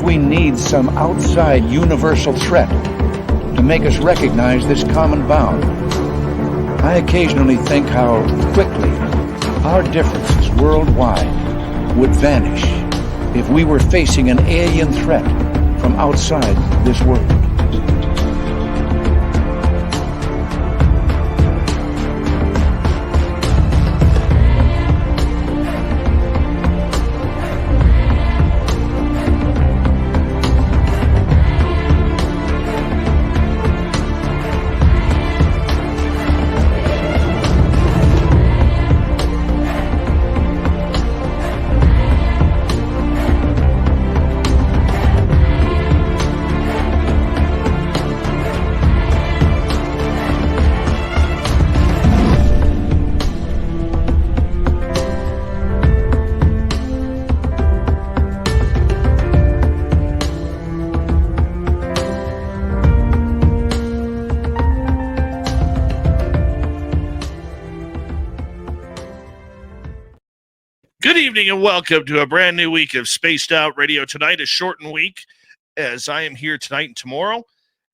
Perhaps we need some outside universal threat to make us recognize this common bound. I occasionally think how quickly our differences worldwide would vanish if we were facing an alien threat from outside this world. Good evening and welcome to a brand new week of Spaced Out Radio. Tonight, a shortened week, as I am here tonight and tomorrow.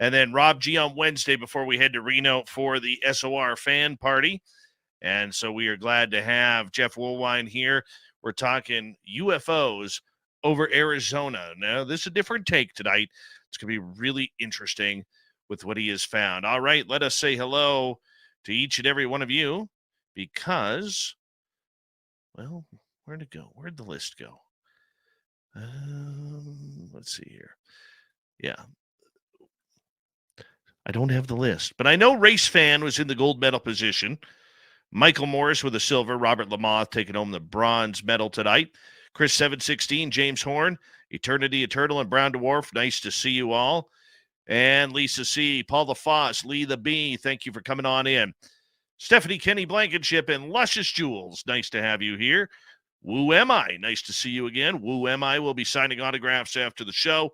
And then Rob G on Wednesday before we head to Reno for the SOR fan party. And so we are glad to have Jeff Woolwine here. We're talking UFOs over Arizona. Now, this is a different take tonight. It's going to be really interesting with what he has found. All right, let us say hello to each and every one of you because, well, where'd it go? Where'd the list go? Let's see here. Yeah. I don't have the list, but I know Race Fan was in the gold medal position. Michael Morris with a silver. Robert Lamoth taking home the bronze medal tonight. Chris 716, James Horn, Eternity Eternal, and Brown Dwarf. Nice to see you all. And Lisa C, Paul the Foss, Lee the B, thank you for coming on in. Stephanie Kenny Blankenship and Luscious Jewels, nice to have you here. Woo Am I? Nice to see you again. Woo Am I will be signing autographs after the show.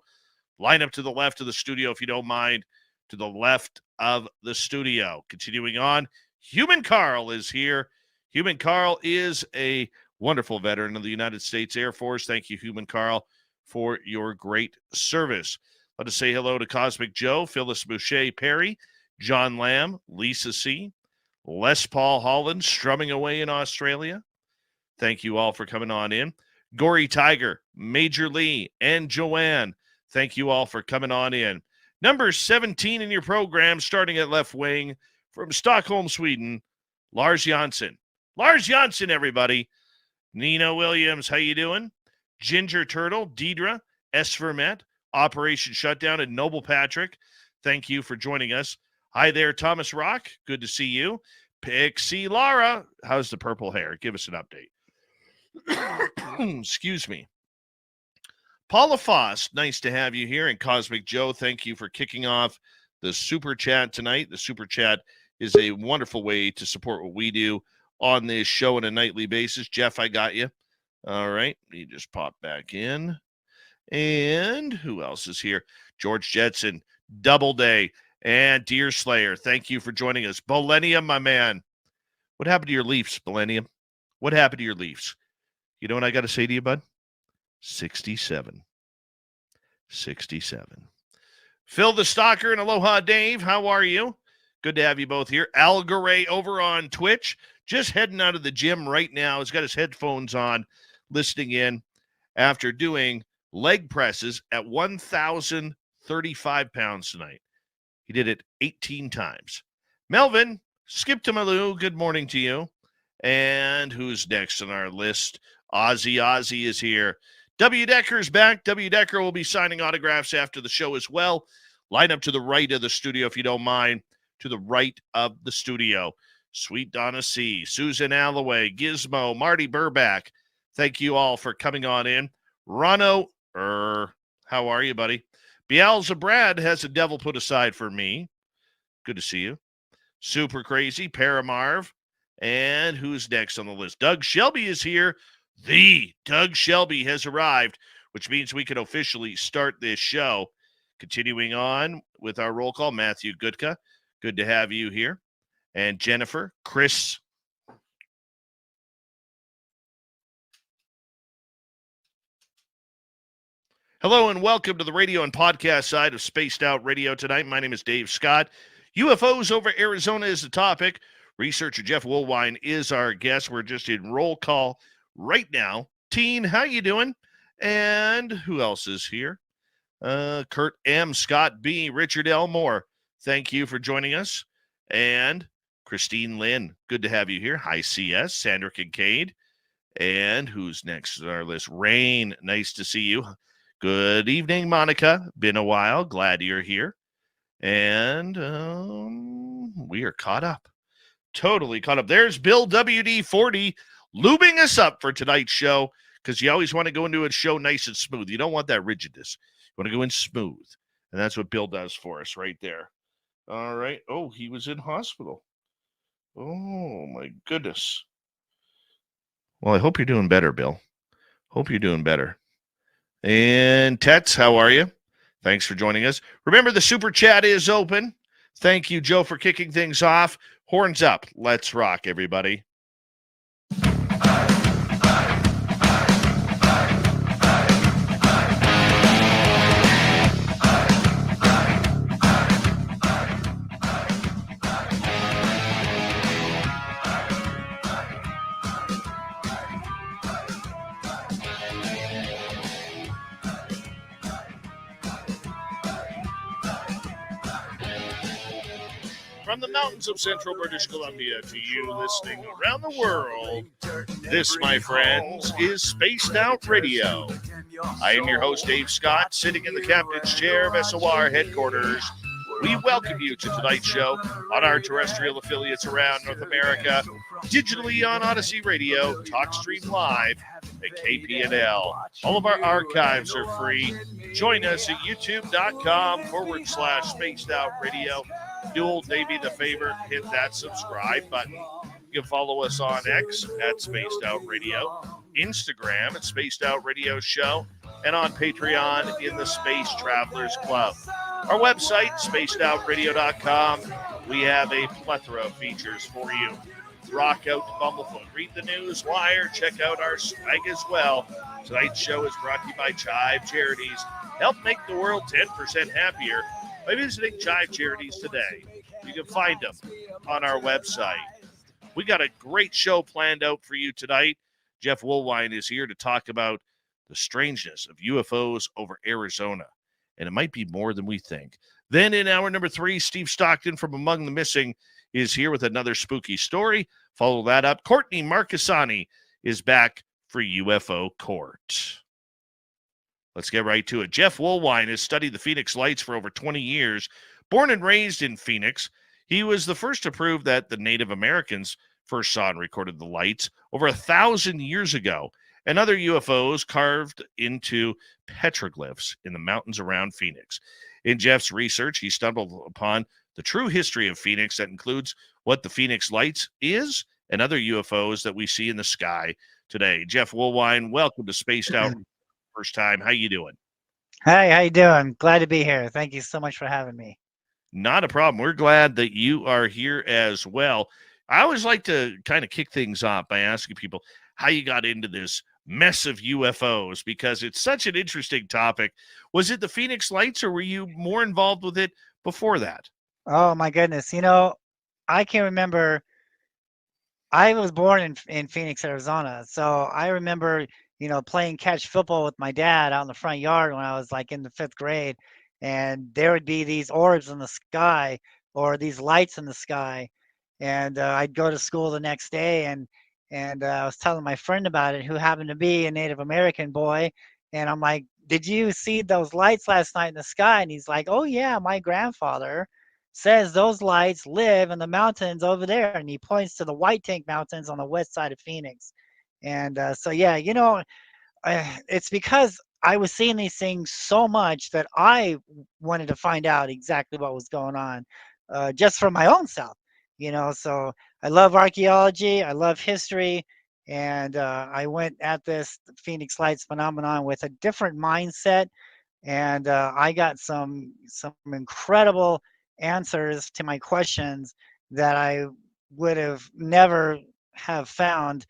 Line up to the left of the studio, if you don't mind, to the left of the studio. Continuing on, Human Carl is here. Human Carl is a wonderful veteran of the United States Air Force. Thank you, Human Carl, for your great service. Let us say hello to Cosmic Joe, Phyllis Boucher Perry, John Lamb, Lisa C., Les Paul Holland, strumming away in Australia. Thank you all for coming on in. Gory Tiger, Major Lee, and Joanne, thank you all for coming on in. Number 17 in your program, starting at left wing from Stockholm, Sweden, Lars Janssen. Lars Janssen, everybody. Nina Williams, how you doing? Ginger Turtle, Deidre, S. Vermet, Operation Shutdown, and Noble Patrick, thank you for joining us. Hi there, Thomas Rock. Good to see you. Pixie Lara, how's the purple hair? Give us an update. Excuse me. Paula Foss, nice to have you here. And Cosmic Joe, thank you for kicking off the Super Chat tonight. The Super Chat is a wonderful way to support what we do on this show on a nightly basis. Jeff, I got you. All right. You just pop back in. And who else is here? George Jetson, Doubleday, and Deer Slayer. Thank you for joining us. Millennium, my man. What happened to your Leafs, Millennium? What happened to your Leafs? You know what I got to say to you, bud? 67. 67. Phil the Stalker and Aloha Dave, how are you? Good to have you both here. Al Garay over on Twitch, just heading out of the gym right now. He's got his headphones on, listening in after doing leg presses at 1,035 pounds tonight. He did it 18 times. Melvin, Skip to Malou, good morning to you. And who's next on our list? Ozzy is here. W. Decker's back. W. Decker will be signing autographs after the show as well. Line up to the right of the studio, if you don't mind. To the right of the studio. Sweet Donna C., Susan Alloway, Gizmo, Marty Burback. Thank you all for coming on in. Rono, how are you, buddy? Beelzebrad has a devil put aside for me. Good to see you. Super Crazy, Paramarv. And who's next on the list? Doug Shelby is here. The Doug Shelby has arrived, which means we can officially start this show. Continuing on with our roll call, Matthew Gutka. Good to have you here. And Jennifer, Chris. Hello and welcome to the radio and podcast side of Spaced Out Radio tonight. My name is Dave Scott. UFOs over Arizona is the topic. Researcher Jeff Woolwine is our guest. We're just in roll call right now. Teen, how you doing? And who else is here? Kurt M., Scott B., Richard Elmore. Thank you for joining us. And Christine Lynn, good to have you here. Hi, CS, Sandra Kincaid. And who's next on our list? Rain, nice to see you. Good evening, Monica. Been a while. Glad you're here. And we are caught up. Totally caught up. There's Bill WD-40 lubing us up for tonight's show because you always want to go into a show nice and smooth. You don't want that rigidness. You want to go in smooth. And that's what Bill does for us right there. All right. Oh, he was in hospital. Oh, my goodness. Well, I hope you're doing better, Bill. Hope you're doing better. And Tets, how are you? Thanks for joining us. Remember, the super chat is open. Thank you, Joe, for kicking things off. Horns up. Let's rock, everybody. From the mountains of central British Columbia to you listening around the world, this, my friends, is Spaced Out Radio. I am your host, Dave Scott, sitting in the captain's chair of SOR headquarters. We welcome you to tonight's show on our terrestrial affiliates around North America, digitally on Odyssey Radio, TalkStream Live, and KPNL. All of our archives are free. Join us at youtube.com/Spaced Out Radio. Do old Davey the favor, hit that subscribe button. You can follow us on X at Spaced Out Radio, Instagram at Spaced Out Radio Show, and on Patreon in the Space Travelers Club. Our website, spacedoutradio.com. We have a plethora of features for you. Rock out to Bumblefoot, read the news wire, check out our swag as well. Tonight's show is brought to you by Chive Charities. Help make the world 10% happier by visiting Chive Charities today. You can find them on our website. We got a great show planned out for you tonight. Jeff Woolwine is here to talk about the strangeness of UFOs over Arizona. And it might be more than we think. Then in hour number 3, Steve Stockton from Among the Missing is here with another spooky story. Follow that up. Courtney Marcassani is back for UFO Court. Let's get right to it. Jeff Woolwine has studied the Phoenix Lights for over 20 years. Born and raised in Phoenix, he was the first to prove that the Native Americans first saw and recorded the lights over 1,000 years ago, and other UFOs carved into petroglyphs in the mountains around Phoenix. In Jeff's research, he stumbled upon the true history of Phoenix that includes what the Phoenix Lights is and other UFOs that we see in the sky today. Jeff Woolwine, welcome to Spaced Out. First time. How you doing? Hi, how you doing? Glad to be here. Thank you so much for having me. Not a problem. We're glad that you are here as well. I always like to kind of kick things off by asking people how you got into this mess of UFOs because it's such an interesting topic. Was it the Phoenix Lights or were you more involved with it before that? Oh my goodness. I can remember I was born in Phoenix, Arizona. So I remember, playing catch football with my dad out in the front yard when I was like in the 5th grade. And there would be these orbs in the sky or these lights in the sky. And I'd go to school the next day and I was telling my friend about it, who happened to be a Native American boy. And I'm like, did you see those lights last night in the sky? And he's like, oh, yeah, my grandfather says those lights live in the mountains over there. And he points to the White Tank Mountains on the west side of Phoenix. And it's because I was seeing these things so much that I wanted to find out exactly what was going on just for my own self. So I love archaeology, I love history, and I went at this Phoenix Lights phenomenon with a different mindset, and I got some incredible answers to my questions that I would have never have found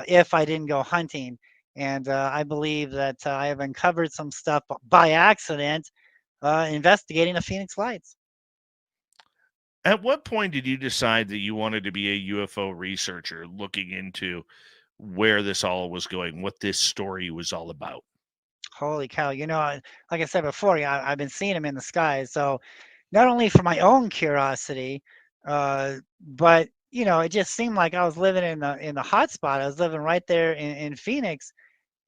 if I didn't go hunting. And I believe that I have uncovered some stuff by accident investigating the Phoenix Lights. At what point did you decide that you wanted to be a UFO researcher, looking into where this all was going, what this story was all about? Holy cow! Like I said before, yeah, I've been seeing them in the sky. So not only for my own curiosity, but it just seemed like I was living in the hot spot. I was living right there in Phoenix,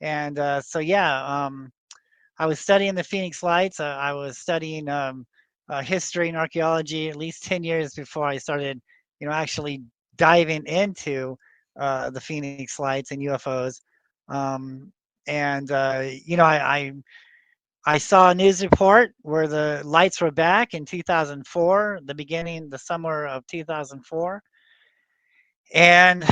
and so yeah, I was studying the Phoenix Lights. I was studying history and archaeology at least 10 years before I started, actually diving into the Phoenix Lights and UFOs. Um, and I saw a news report where the lights were back in 2004, the summer of 2004. And,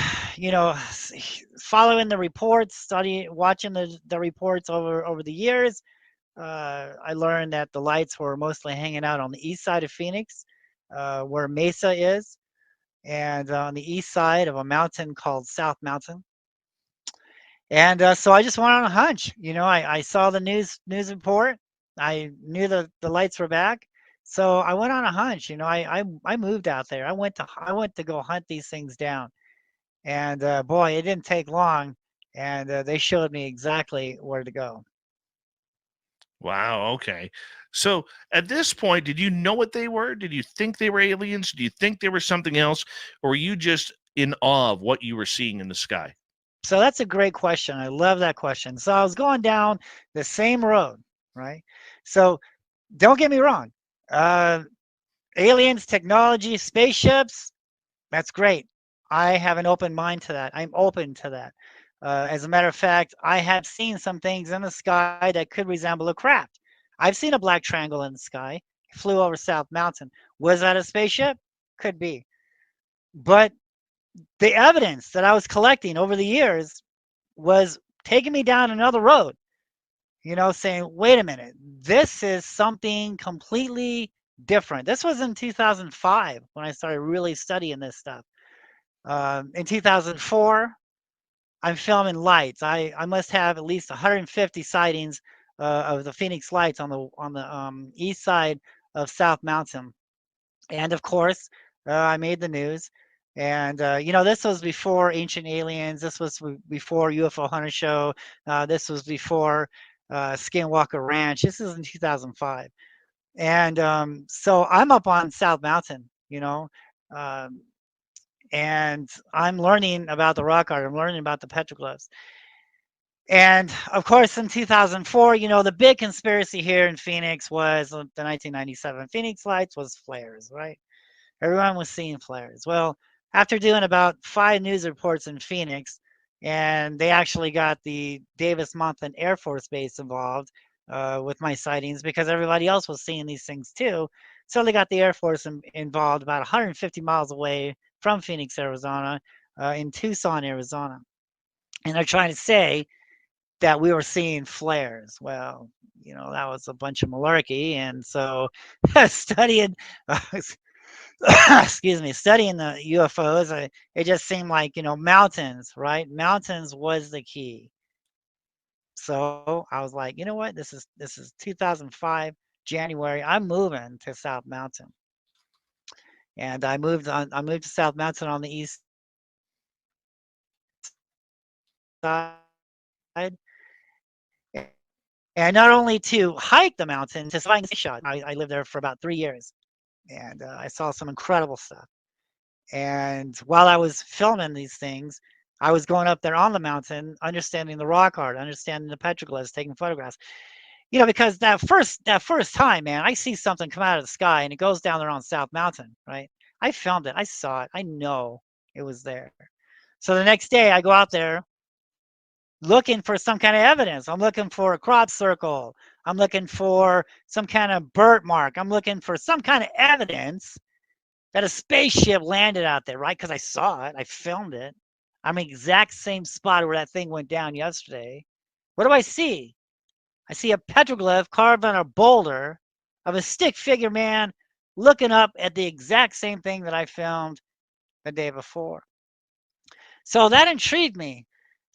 following the reports, watching the reports over the years, I learned that the lights were mostly hanging out on the east side of Phoenix, where Mesa is, and on the east side of a mountain called South Mountain. And so I just went on a hunch. I saw the news report. I knew the lights were back, so I went on a hunch. I moved out there. I went to go hunt these things down, and boy, it didn't take long, and they showed me exactly where to go. Wow, okay. So at this point, did you know what they were? Did you think they were aliens? Do you think they were something else? Or were you just in awe of what you were seeing in the sky? So that's a great question. I love that question. So I was going down the same road, right? So don't get me wrong. Uh, Aliens, technology, spaceships, that's great. I have an open mind to that. I'm open to that. As a matter of fact, I have seen some things in the sky that could resemble a craft. I've seen a black triangle in the sky. It flew over South Mountain. Was that a spaceship? Could be. But the evidence that I was collecting over the years was taking me down another road, saying, wait a minute, this is something completely different. This was in 2005 when I started really studying this stuff. In 2004, I'm filming lights. I must have at least 150 sightings of the Phoenix Lights on the east side of South Mountain, and of course, I made the news. And this was before Ancient Aliens. This was before UFO Hunter Show. This was before Skinwalker Ranch. This is in 2005, and so I'm up on South Mountain. Um, and I'm learning about the rock art. I'm learning about the petroglyphs. And of course, in 2004, the big conspiracy here in Phoenix was the 1997 Phoenix Lights was flares, right? Everyone was seeing flares. Well, after doing about 5 news reports in Phoenix, and they actually got the Davis-Monthan Air Force Base involved with my sightings because everybody else was seeing these things too. So they got the Air Force involved about 150 miles away from Phoenix, Arizona, in Tucson, Arizona. And they're trying to say that we were seeing flares. Well, that was a bunch of malarkey. And so studying, excuse me, studying the UFOs, it just seemed like, mountains, right? Mountains was the key. So I was like, you know what? This is 2005 January. I'm moving to South Mountain, and I moved to South Mountain on the east side, and not only to hike the mountain, to survive the shot. I lived there for about 3 years, and I saw some incredible stuff. And while I was filming these things, I was going up there on the mountain, understanding the rock art, understanding the petroglyphs, taking photographs. Because that first time, man, I see something come out of the sky and it goes down there on South Mountain, right? I filmed it. I saw it. I know it was there. So the next day I go out there looking for some kind of evidence. I'm looking for a crop circle. I'm looking for some kind of burnt mark. I'm looking for some kind of evidence that a spaceship landed out there, right? Because I saw it. I filmed it. I'm in the exact same spot where that thing went down yesterday. What do I see? I see a petroglyph carved on a boulder of a stick figure man looking up at the exact same thing that I filmed the day before. So that intrigued me.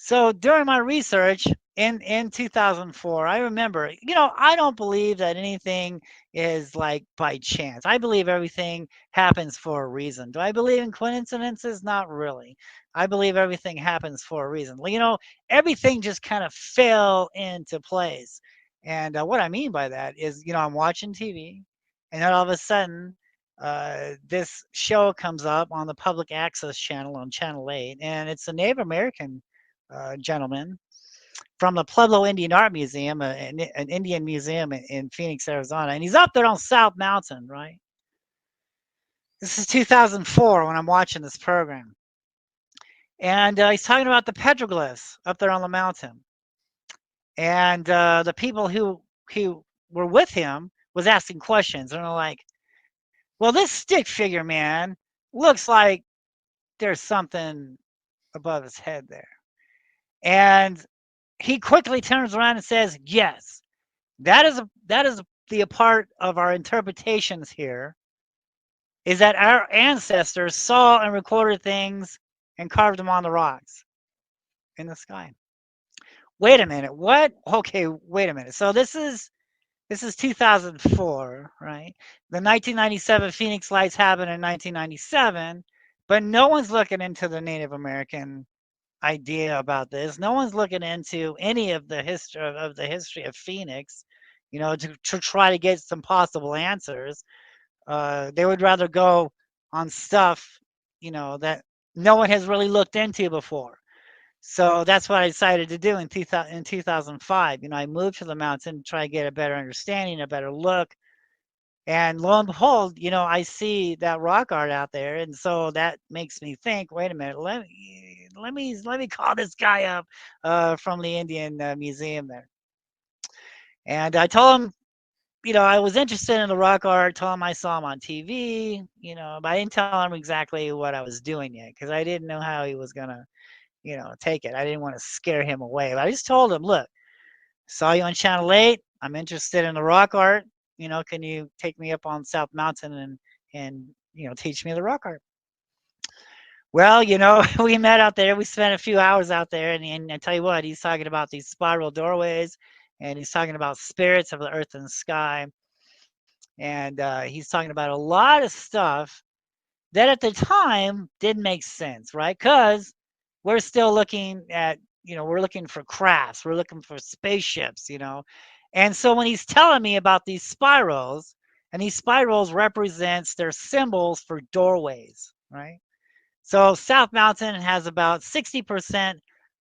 So during my research in 2004, I remember, I don't believe that anything is like by chance. I believe everything happens for a reason. Do I believe in coincidences? Not really. I believe everything happens for a reason. Well, everything just kind of fell into place. And what I mean by that is, I'm watching TV, and then all of a sudden, this show comes up on the public access channel on Channel 8, and it's a Native American gentleman from the Pueblo Indian Art Museum, an Indian museum in Phoenix, Arizona. And he's up there on South Mountain, right? This is 2004 when I'm watching this program. And he's talking about the petroglyphs up there on the mountain. And the people who were with him was asking questions. And they're like, well, this stick figure, man, looks like there's something above his head there. And he quickly turns around and says, yes, that is the part of our interpretations here, is that our ancestors saw and recorded things and carved them on the rocks in the sky. Wait a minute, what? Okay, wait a minute. So this is 2004, right? The 1997 Phoenix Lights happened in 1997, but no one's looking into the Native American idea about this. No one's looking into any of the history of Phoenix, to try to get some possible answers. They would rather go on stuff, that no one has really looked into before. So that's what I decided to do in 2005. I moved to the mountain to try to get a better understanding, a better look. And lo and behold, I see that rock art out there, and so that makes me think. Wait a minute, let me call this guy up from the Indian Museum there. And I told him, I was interested in the rock art. Told him I saw him on TV, but I didn't tell him exactly what I was doing yet because I didn't know how he was gonna, take it. I didn't want to scare him away. But I just told him, look, saw you on Channel 8. I'm interested in the rock art. Can you take me up on South Mountain and teach me the rock art? Well, we met out there. We spent a few hours out there, and I tell you what, he's talking about these spiral doorways, and he's talking about spirits of the earth and the sky, and he's talking about a lot of stuff that at the time didn't make sense, right? Because we're still looking at, we're looking for crafts, we're looking for spaceships, And so when he's telling me about these spirals, and these spirals represents their symbols for doorways, right? So South Mountain has about 60%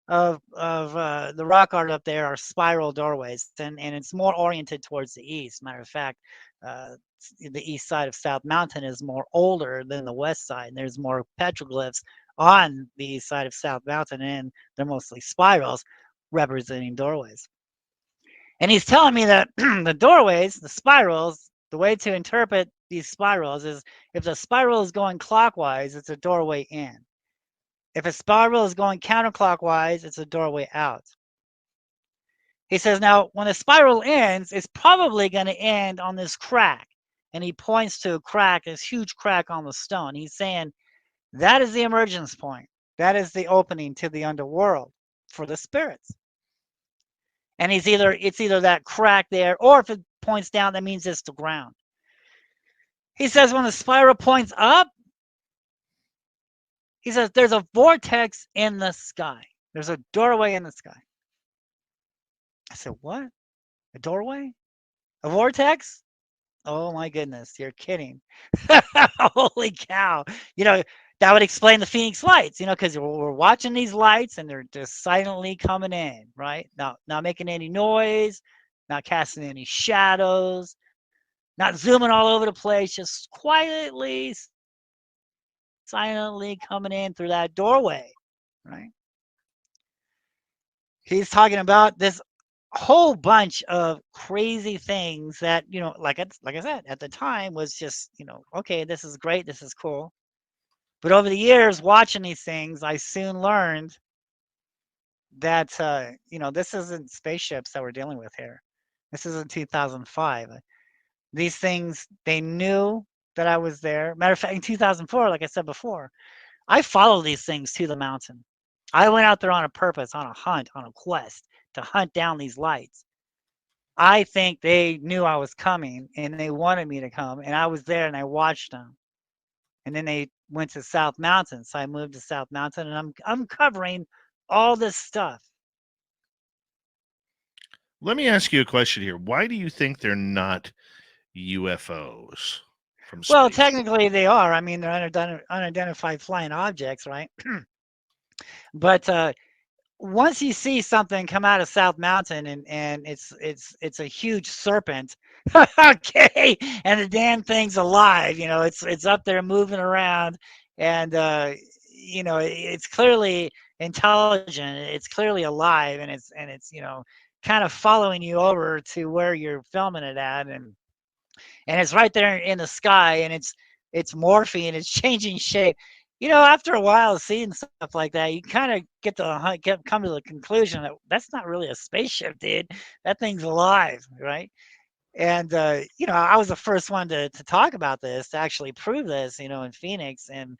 of the rock art up there are spiral doorways, and it's more oriented towards the east. Matter of fact, uh, the east side of South Mountain is more older than the west side. And there's more petroglyphs on the east side of South Mountain, and they're mostly spirals representing doorways. And he's telling me that the doorways, the spirals, the way to interpret these spirals is if the spiral is going clockwise, it's a doorway in. If a spiral is going counterclockwise, it's a doorway out. He says, now, when the spiral ends, it's probably going to end on this crack. And he points to a crack, this huge crack on the stone. He's saying that is the emergence point. That is the opening to the underworld for the spirits. And it's either that crack there, or if it points down, that means it's the ground. He says when the spiral points up, he says there's a vortex in the sky. There's a doorway in the sky. I said, what? A doorway? A vortex? Oh my goodness, you're kidding. Holy cow. That would explain the Phoenix lights, because we're watching these lights and they're just silently coming in, right? Not making any noise, not casting any shadows, not zooming all over the place, just quietly, silently coming in through that doorway, right? He's talking about this whole bunch of crazy things that, like I said, at the time was just, okay, this is great, this is cool. But over the years, watching these things, I soon learned that, this isn't spaceships that we're dealing with here. This isn't 2005. These things, they knew that I was there. Matter of fact, in 2004, like I said before, I followed these things to the mountain. I went out there on a purpose, on a hunt, on a quest to hunt down these lights. I think they knew I was coming and they wanted me to come, and I was there and I watched them. And then they went to South Mountain, so I moved to South Mountain, and I'm covering all this stuff. Let me ask you a question here. Why do you think they're not UFOs from Well, space? technically they are. I mean, they're unidentified flying objects, right? But once you see something come out of South Mountain and it's a huge serpent, okay, and the damn thing's alive, it's up there moving around, and it's clearly intelligent, it's clearly alive, and it's kind of following you over to where you're filming it at, and it's right there in the sky, and it's morphing, it's changing shape. After a while of seeing stuff like that, you kind of come to the conclusion that that's not really a spaceship, dude. That thing's alive, right? And I was the first one to talk about this, to actually prove this, in Phoenix and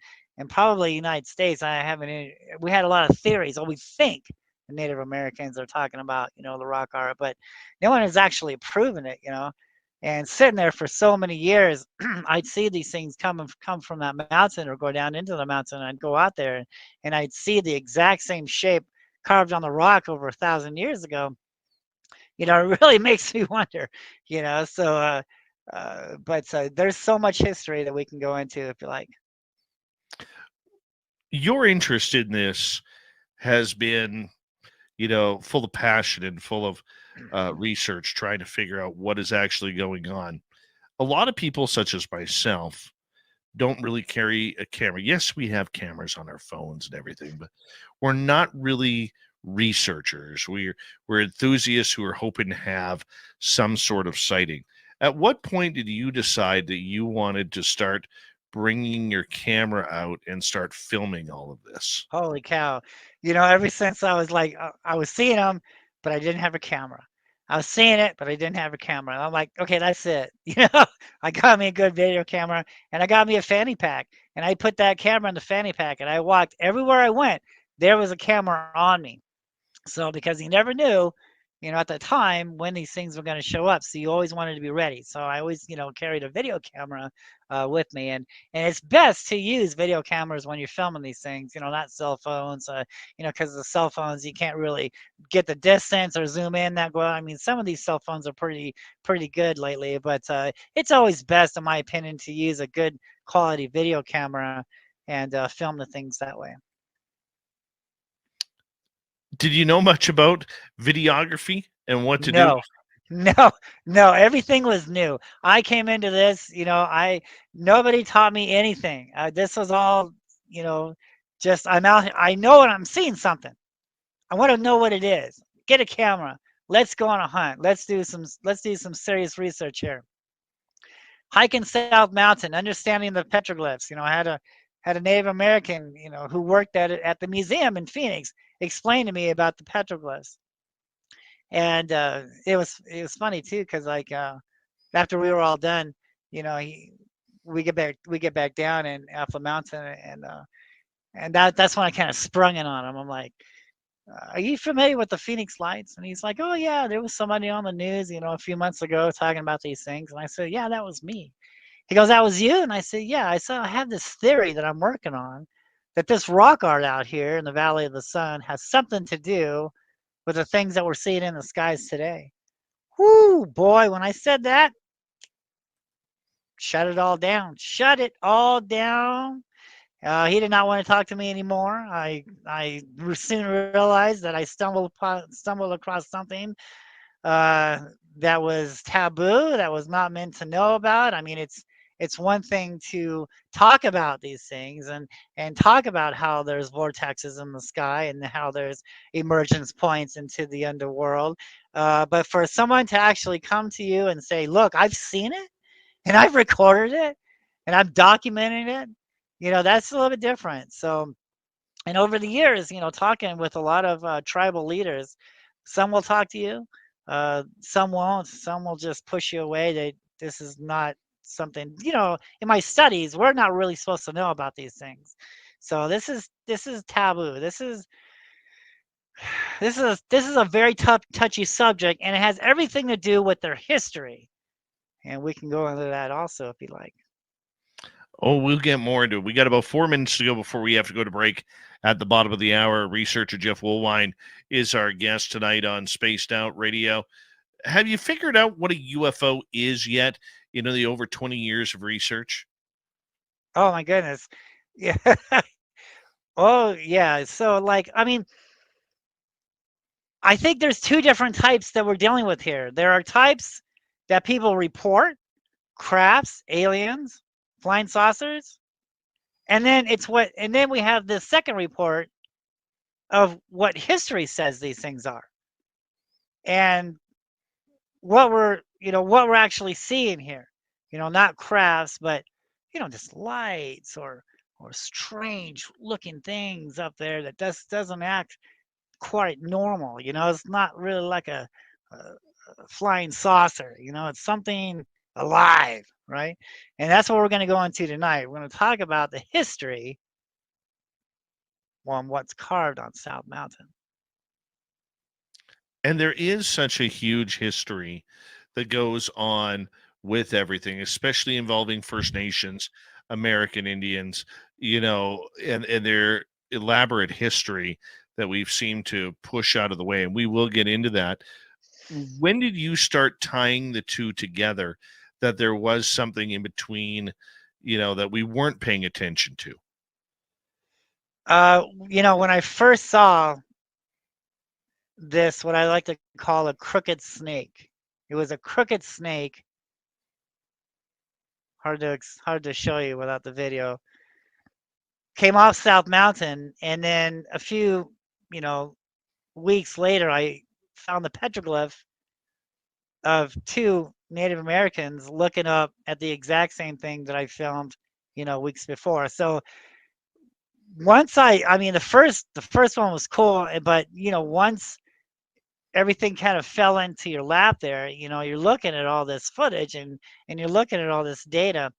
probably United States. We had a lot of theories, or we think the Native Americans are talking about, the rock art, but no one has actually proven it. And sitting there for so many years, I'd see these things come from that mountain or go down into the mountain. I'd go out there and I'd see the exact same shape carved on the rock over 1,000 years ago. It really makes me wonder, so but there's so much history that we can go into if you like. Your interest in this has been, full of passion and full of research, trying to figure out what is actually going on. A lot of people, such as myself, don't really carry a camera. Yes, we have cameras on our phones and everything, but we're not really researchers. We're enthusiasts who are hoping to have some sort of sighting. At what point did you decide that you wanted to start bringing your camera out and start filming all of this? Holy cow. Ever since I was like, I was seeing them, but I didn't have a camera. I was seeing it, but I didn't have a camera. I'm like, okay, that's it. I got me a good video camera and I got me a fanny pack, and I put that camera in the fanny pack and I walked everywhere I went. There was a camera on me. So because you never knew, at the time when these things were going to show up, so you always wanted to be ready. So I always, carried a video camera with me, and it's best to use video cameras when you're filming these things. Not cell phones. Because the cell phones you can't really get the distance or zoom in that well. I mean, some of these cell phones are pretty good lately, but it's always best, in my opinion, to use a good quality video camera and film the things that way. Did you know much about videography and what to do? No, no, no, everything was new. I came into this, I nobody taught me anything. This was all, you know, just I'm out. I know when I'm seeing something. I want to know what it is. Get a camera. Let's go on a hunt. Let's do some serious research here. Hiking South Mountain, understanding the petroglyphs. I had a Native American, who worked at the museum in Phoenix, explain to me about the petroglyphs. And it was funny too, because like after we were all done, he we get back down and off the mountain, and that's when I kind of sprung it on him. I'm like, "Are you familiar with the Phoenix Lights?" And he's like, "Oh yeah, there was somebody on the news, a few months ago talking about these things." And I said, "Yeah, that was me." He goes, "That was you?" And I said, "Yeah." I said, "I have this theory that I'm working on, that this rock art out here in the Valley of the Sun has something to do with the things that we're seeing in the skies today." Whoo, boy, when I said that, shut it all down. Shut it all down. He did not want to talk to me anymore. I soon realized that I stumbled across something uh, that was taboo, that was not meant to know about. I mean, it's one thing to talk about these things and talk about how there's vortexes in the sky and how there's emergence points into the underworld. But for someone to actually come to you and say, "Look, I've seen it and I've recorded it and I'm documenting it," that's a little bit different. So, and over the years, talking with a lot of tribal leaders, some will talk to you, some won't. Some will just push you away. This is not something, in my studies, we're not really supposed to know about these things. So this is taboo. This is this is a very tough, touchy subject, and it has everything to do with their history. And we can go into that also if you like. Oh, we'll get more into it. We got about 4 minutes to go before we have to go to break at the bottom of the hour. Researcher Jeff Woolwine is our guest tonight on Spaced Out Radio. Have you figured out what a UFO is yet in the over 20 years of research? Oh my goodness. Yeah. Oh yeah. So like, I mean, I think there's two different types that we're dealing with here. There are types that people report, crafts, aliens, flying saucers, and then we have the second report of what history says these things are. And what we're actually seeing here. Not crafts, but just lights or strange looking things up there that doesn't act quite normal. It's not really like a flying saucer. It's something alive, right? And that's what we're going to go into tonight. We're going to talk about the history on what's carved on South Mountain. And there is such a huge history that goes on with everything, especially involving First Nations, American Indians, and their elaborate history that we've seemed to push out of the way. And we will get into that. When did you start tying the two together, that there was something in between, that we weren't paying attention to? When I first saw this, what I like to call a crooked snake. It was a crooked snake. Hard to show you without the video. Came off South Mountain, and then a few, weeks later, I found the petroglyph of two Native Americans looking up at the exact same thing that I filmed, weeks before. So I mean, the first one was cool, but once everything kind of fell into your lap there, you're looking at all this footage and you're looking at all this data,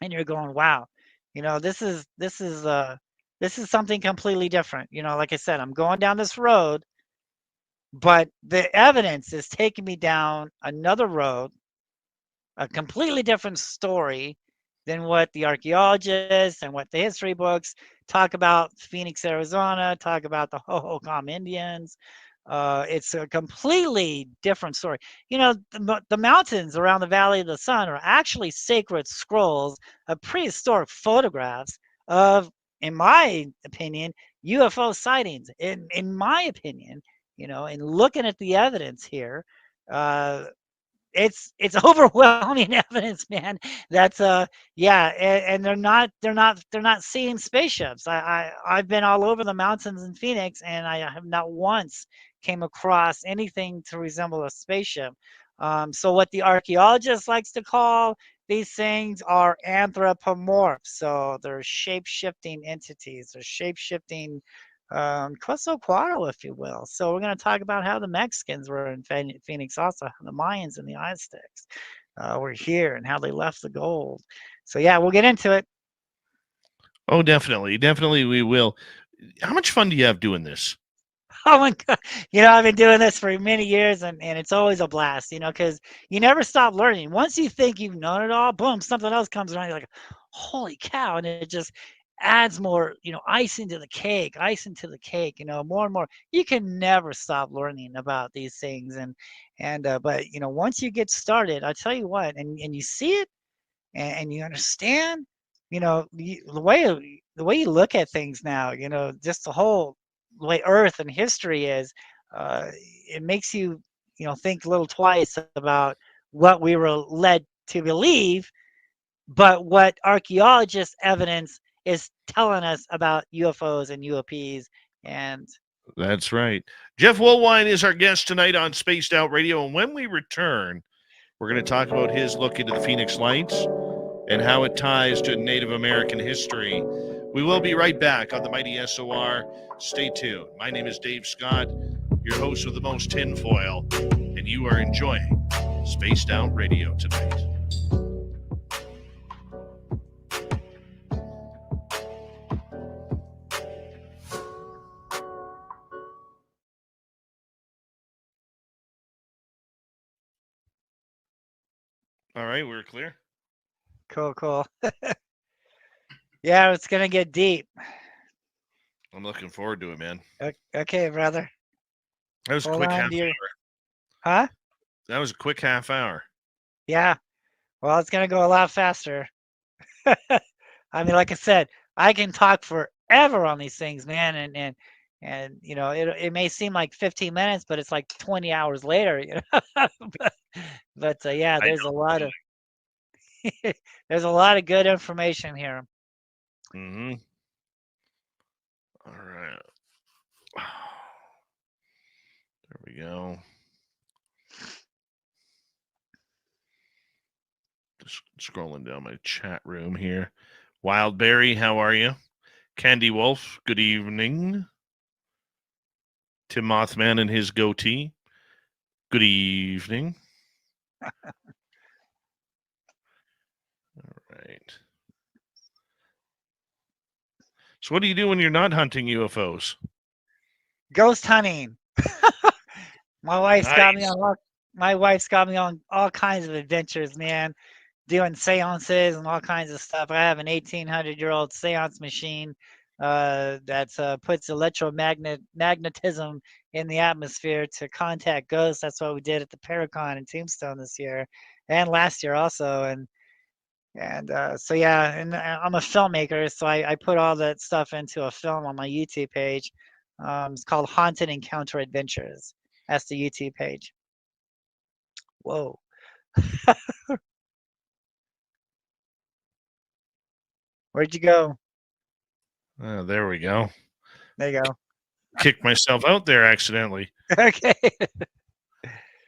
and you're going, wow, this is something completely different. Like I said, I'm going down this road, but the evidence is taking me down another road, a completely different story than what the archaeologists and what the history books talk about. Phoenix, Arizona, talk about the Hohokam Indians. It's a completely different story. The mountains around the Valley of the Sun are actually sacred scrolls of prehistoric photographs of, in my opinion, UFO sightings. In my opinion, and looking at the evidence here, it's overwhelming evidence, man. That's yeah, and they're not seeing spaceships. I've been all over the mountains in Phoenix, and I have not once came across anything to resemble a spaceship. So what the archaeologist likes to call these things are anthropomorphs. So they're shape-shifting entities. They're shape-shifting Quetzalcoatl, if you will. So we're going to talk about how the Mexicans were in Phoenix, also how the Mayans and the Aztecs were here, and how they left the gold. So yeah, we'll get into it. Oh, definitely we will. How much fun do you have doing this? Oh my God. I've been doing this for many years, and it's always a blast, because you never stop learning. Once you think you've known it all, boom, something else comes around. You're like, holy cow. And it just adds more, icing to the cake, more and more. You can never stop learning about these things. But, once you get started, I tell you what, and you see it and you understand, the way you look at things now, just the whole way Earth and history is, it makes you, think a little twice about what we were led to believe, but what archaeologists' evidence is telling us about UFOs and UAPs. And That's right. Jeff Woolwine is our guest tonight on Spaced Out Radio. And when we return, we're going to talk about his look into the Phoenix Lights and how it ties to Native American history. We will be right back on the Mighty SOR. Stay tuned. My name is Dave Scott, your host with the most tinfoil, and you are enjoying Spaced Out Radio tonight. All right, we're clear. Cool. Yeah, it's gonna get deep. I'm looking forward to it, man. Okay, brother. That was a Hold quick on half to your. hour. Huh? That was a quick half hour. Yeah. Well, it's gonna go a lot faster. I mean, like I said, I can talk forever on these things, man, and it may seem like 15 minutes, but it's like 20 hours later, but yeah, I there's a lot know. of there's a lot of good information here. Mm-hmm. All right. There we go. Just scrolling down my chat room here. Wildberry, how are you? Candy Wolf, good evening. Tim Mothman and his goatee, good evening. All right. So, what do you do when you're not hunting UFOs? Ghost hunting. My wife's got me Nice. on all, my wife's got me on all kinds of adventures, man. Doing seances and all kinds of stuff. I have an 1800-year-old seance machine that puts magnetism in the atmosphere to contact ghosts. That's what we did at the Paracon in Tombstone this year and last year also. And so yeah, and I'm a filmmaker, so I put all that stuff into a film on my YouTube page. It's called Haunted Encounter Adventures. That's the YouTube page. Whoa. Where'd you go? There we go. There you go. Kicked myself out there accidentally. Okay.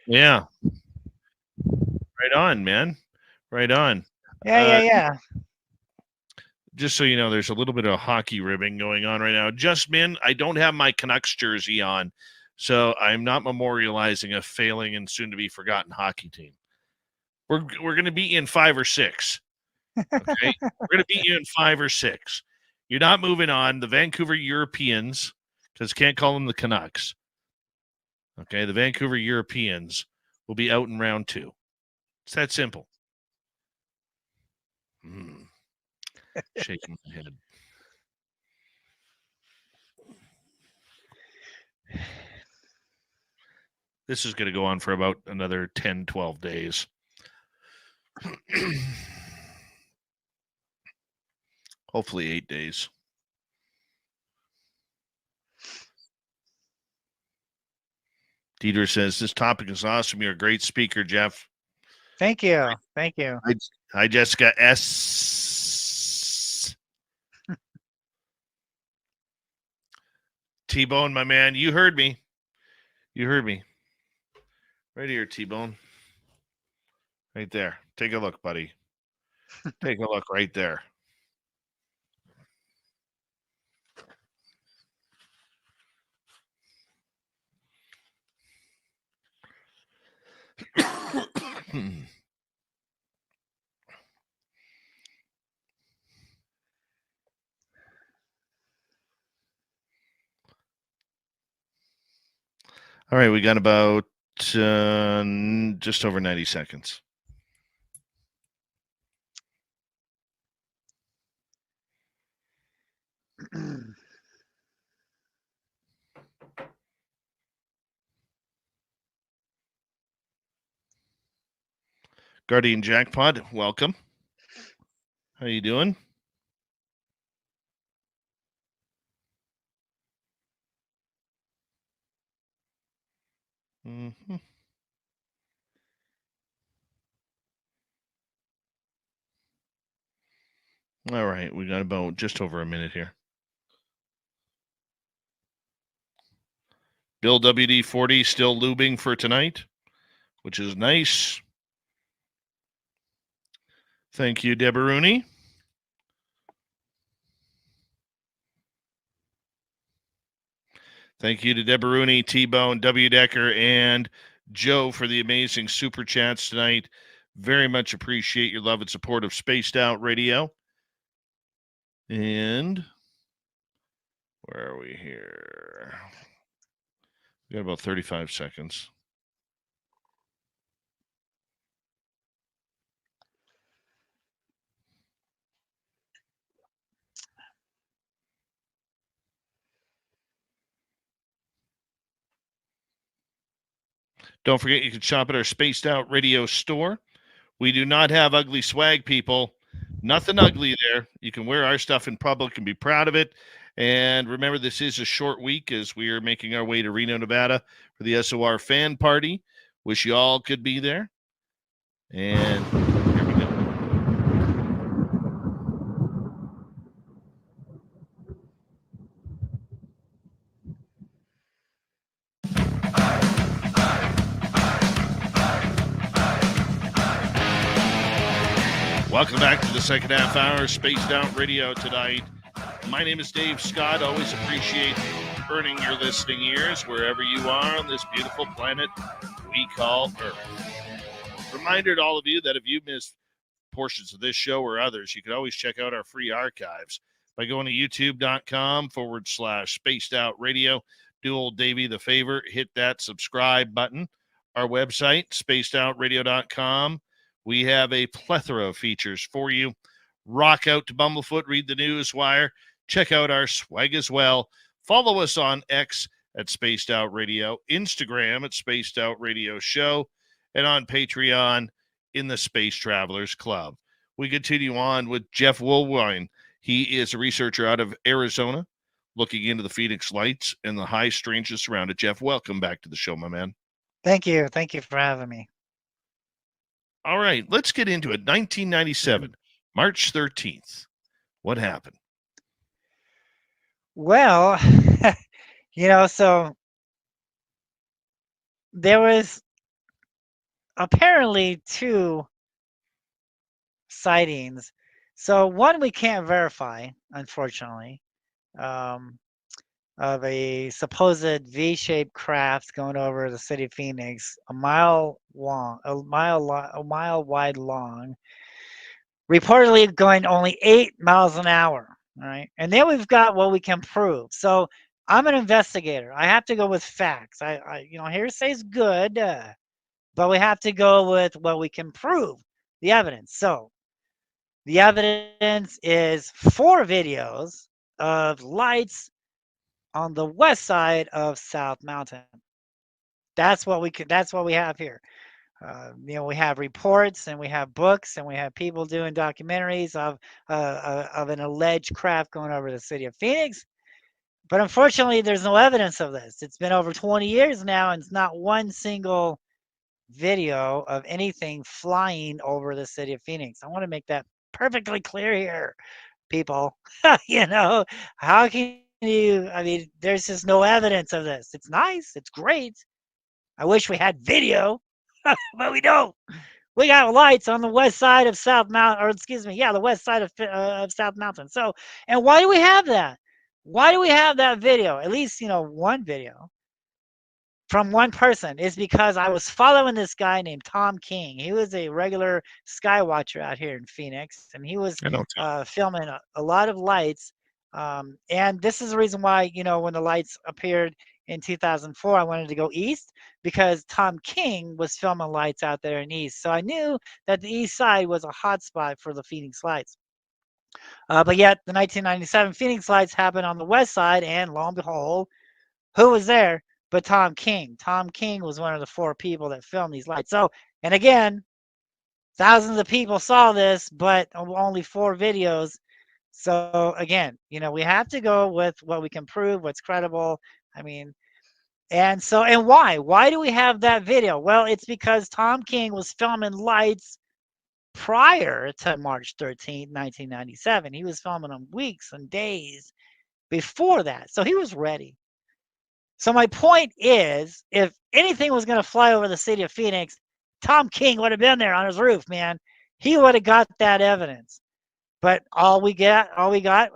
Yeah. Right on, man. Right on. Yeah. Just so you know, there's a little bit of hockey ribbing going on right now. Just Min, I don't have my Canucks jersey on, so I'm not memorializing a failing and soon to be forgotten hockey team. We're going to beat you in 5 or 6. Okay, we're going to beat you in 5 or 6. You're not moving on. The Vancouver Europeans, because can't call them the Canucks. Okay, the Vancouver Europeans will be out in round 2. It's that simple. Shaking my head. This is going to go on for about another 10, 12 days. Hopefully 8 days. Dieter says, this topic is awesome. You're a great speaker, Jeff. Thank you. Thank you. Hi, Jessica S. T-Bone, my man, you heard me. You heard me. Right here, T-Bone. Right there. Take a look, buddy. Take a look right there. All right, we got about just over 90 seconds. Guardian Jackpot, welcome. How you doing? Mm-hmm. All right, we got about just over a minute here. Bill WD-40 still lubing for tonight, which is nice. Thank you, Deboruni. Thank you to Deboruni, T-Bone, W. Decker, and Joe for the amazing super chats tonight. Very much appreciate your love and support of Spaced Out Radio. And where are we here? We got about 35 seconds. Don't forget you can shop at our Spaced Out Radio store. We do not have ugly swag, people. Nothing ugly there. You can wear our stuff in public and be proud of it. And remember, this is a short week as we are making our way to Reno, Nevada for the SOR fan party. Wish you all could be there. And here we go. Welcome back to the second half hour, Spaced Out Radio tonight. My name is Dave Scott. Always appreciate earning your listening ears wherever you are on this beautiful planet we call Earth. Reminder to all of you that if you missed portions of this show or others, you can always check out our free archives by going to youtube.com/Spaced Out Radio. Do old Davey the favor, hit that subscribe button. Our website, spacedoutradio.com. We have a plethora of features for you. Rock out to Bumblefoot, read the news wire, check out our swag as well. Follow us on X at Spaced Out Radio, Instagram at Spaced Out Radio Show, and on Patreon in the Space Travelers Club. We continue on with Jeff Woolwine. He is a researcher out of Arizona, looking into the Phoenix Lights and the high strangeness around it. Jeff, welcome back to the show, my man. Thank you. Thank you for having me. All right, let's get into it. 1997, March 13th. What happened? Well, so there was apparently 2 sightings. So one we can't verify, unfortunately, of a supposed V-shaped craft going over the city of Phoenix, a mile wide long, reportedly going only 8 miles an hour. All right. And then we've got what we can prove. So I'm an investigator. I have to go with facts. Hearsay's good, but we have to go with what we can prove, the evidence. So the evidence is 4 videos of lights on the west side of South Mountain. That's what we have here. We have reports and we have books and we have people doing documentaries of an alleged craft going over the city of Phoenix. But unfortunately, there's no evidence of this. It's been over 20 years now, and it's not one single video of anything flying over the city of Phoenix. I want to make that perfectly clear here, people. How can there's just no evidence of this. It's nice. It's great. I wish we had video, but we don't. We got lights on the west side of South Mountain, the west side of South Mountain. So, and why do we have that? Why do we have that video? At least, one video from one person is because I was following this guy named Tom King. He was a regular sky watcher out here in Phoenix, and he was filming a lot of lights. And this is the reason why, when the lights appeared in 2004, I wanted to go east because Tom King was filming lights out there in east. So I knew that the east side was a hot spot for the Phoenix lights. But yet the 1997 Phoenix lights happened on the west side, and lo and behold, who was there but Tom King? Tom King was one of the 4 people that filmed these lights. So, and again, thousands of people saw this, but only 4 videos. So again, we have to go with what we can prove, what's credible. And why? Why do we have that video? Well, it's because Tom King was filming lights prior to March 13th, 1997. He was filming them weeks and days before that. So he was ready. So my point is, if anything was going to fly over the city of Phoenix, Tom King would have been there on his roof, man. He would have got that evidence. But all we got,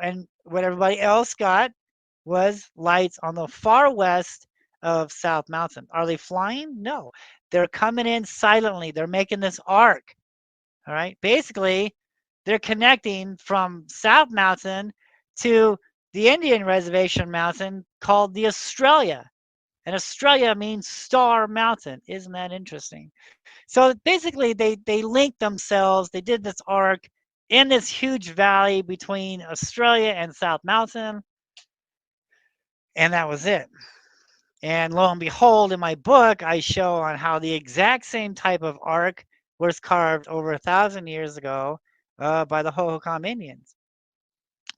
and what everybody else got was lights on the far west of South Mountain. Are they flying? No. They're coming in silently. They're making this arc. All right. Basically, they're connecting from South Mountain to the Indian Reservation Mountain called the Australia. And Australia means Star Mountain. Isn't that interesting? So basically, they linked themselves. They did this arc in this huge valley between Australia and South Mountain. And that was it. And lo and behold, in my book, I show on how the exact same type of ark was carved over 1,000 years ago by the Hohokam Indians.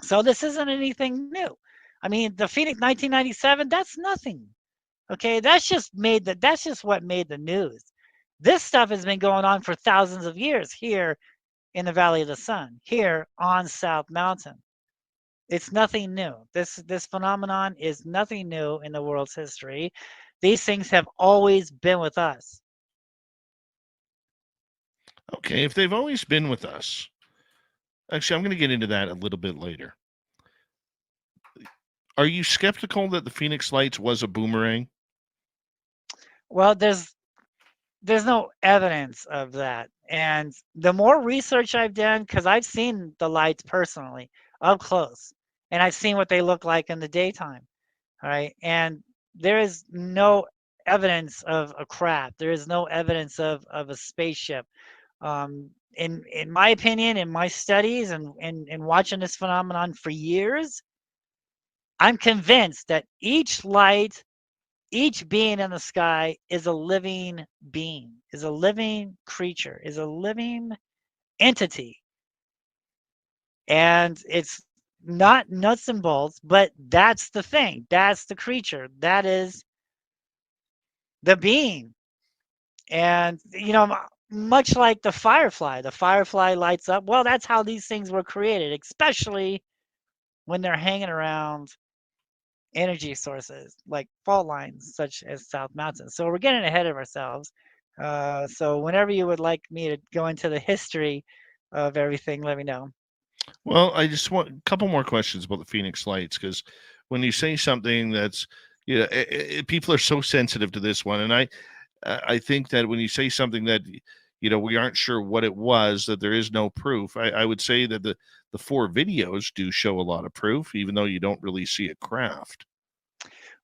So this isn't anything new. I mean, the Phoenix 1997, that's nothing. Okay, that's just what made the news. This stuff has been going on for thousands of years here in the Valley of the Sun, here on South Mountain. It's nothing new. This phenomenon is nothing new in the world's history. These things have always been with us. Okay, if they've always been with us, actually, I'm going to get into that a little bit later. Are you skeptical that the Phoenix Lights was a boomerang? Well, there's no evidence of that. And the more research I've done, because I've seen the lights personally up close, and I've seen what they look like in the daytime. All right. And there is no evidence of a craft. There is no evidence of a spaceship. In my opinion, in my studies and watching this phenomenon for years, I'm convinced that each light, each being in the sky is a living being, is a living creature, is a living entity. And it's not nuts and bolts, but that's the thing. That's the creature. That is the being. And, much like the firefly lights up. Well, that's how these things were created, especially when they're hanging around energy sources like fault lines such as South Mountain. So we're getting ahead of ourselves. So whenever you would like me to go into the history of everything, let me know. Well, I just want a couple more questions about the Phoenix Lights, because when you say something that's, people are so sensitive to this one, and I think that when you say something that we aren't sure what it was, that there is no proof. I would say that the 4 videos do show a lot of proof, even though you don't really see a craft.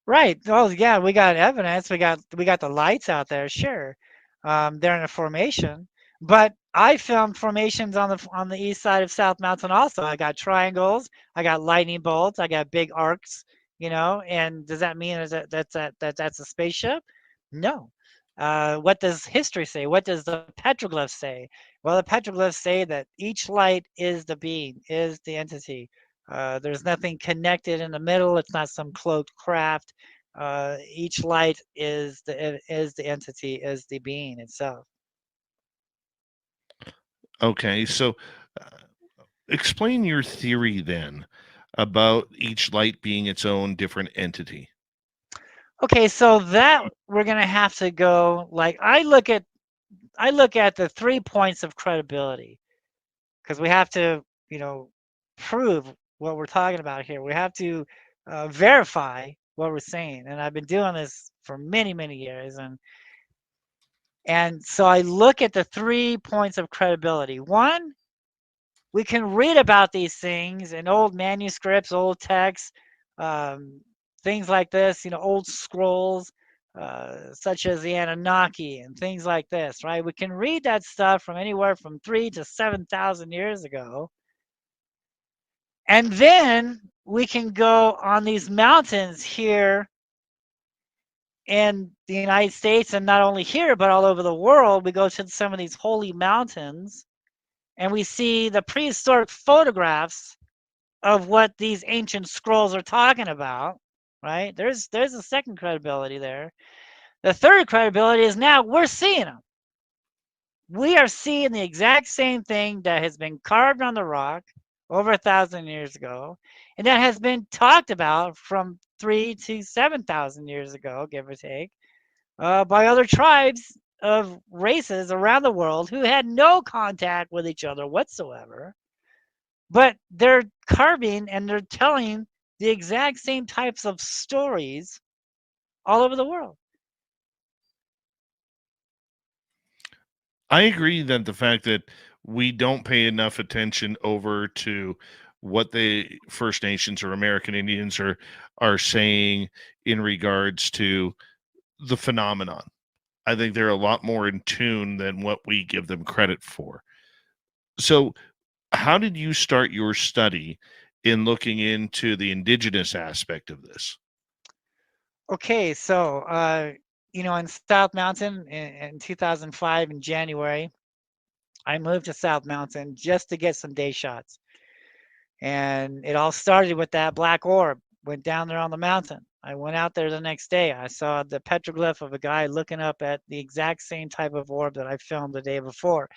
Right. Oh yeah, we got evidence. We got the lights out there. Sure, they're in a formation. But I filmed formations on the east side of South Mountain also. I got triangles. I got lightning bolts. I got big arcs. And does that mean that's a spaceship? No. What does history say? What does the petroglyphs say? Well, the petroglyphs say that each light is the being, is the entity. There's nothing connected in the middle. It's not some cloaked craft. Each light is the entity, is the being itself. Okay, so uh, explain your theory then about each light being its own different entity. Okay, so that we're gonna have to go like I look at the 3 points of credibility because we have to, prove what we're talking about here. We have to verify what we're saying, and I've been doing this for many, many years, and so I look at the 3 points of credibility. One, we can read about these things in old manuscripts, old texts, um, things like this, old scrolls, such as the Anunnaki and things like this, right? We can read that stuff from anywhere from 3 to 7,000 years ago. And then we can go on these mountains here in the United States, and not only here, but all over the world. We go to some of these holy mountains and we see the prehistoric photographs of what these ancient scrolls are talking about, right? There's a second credibility there. The third credibility is now we're seeing them. We are seeing the exact same thing that has been carved on the rock over 1,000 years ago, and that has been talked about from 3 to 7,000 years ago, give or take, by other tribes of races around the world who had no contact with each other whatsoever. But they're carving and they're telling the exact same types of stories all over the world. I agree that the fact that we don't pay enough attention over to what the First Nations or American Indians are saying in regards to the phenomenon. I think they're a lot more in tune than what we give them credit for. So, how did you start your study in looking into the indigenous aspect of this? Okay, so in South Mountain in 2005 in January, I moved to South Mountain just to get some day shots. And it all started with that black orb. Went down there on the mountain. I went out there the next day. I saw the petroglyph of a guy looking up at the exact same type of orb that I filmed the day before.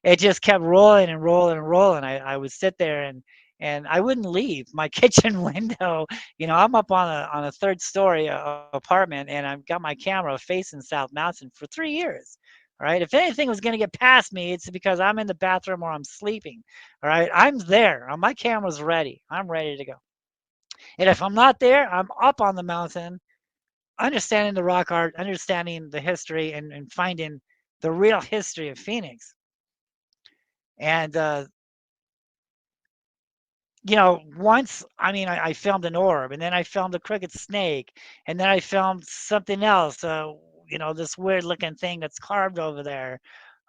It just kept rolling and rolling and rolling. I would sit there and I wouldn't leave my kitchen window. I'm up on a third story apartment, and I've got my camera facing South Mountain for 3 years. All right. If anything was going to get past me, it's because I'm in the bathroom or I'm sleeping. All right. I'm there. My camera's ready. I'm ready to go. And if I'm not there, I'm up on the mountain, understanding the rock art, understanding the history, and finding the real history of Phoenix. And once, I mean, I filmed an orb, and then I filmed a crooked snake, and then I filmed something else, this weird looking thing that's carved over there.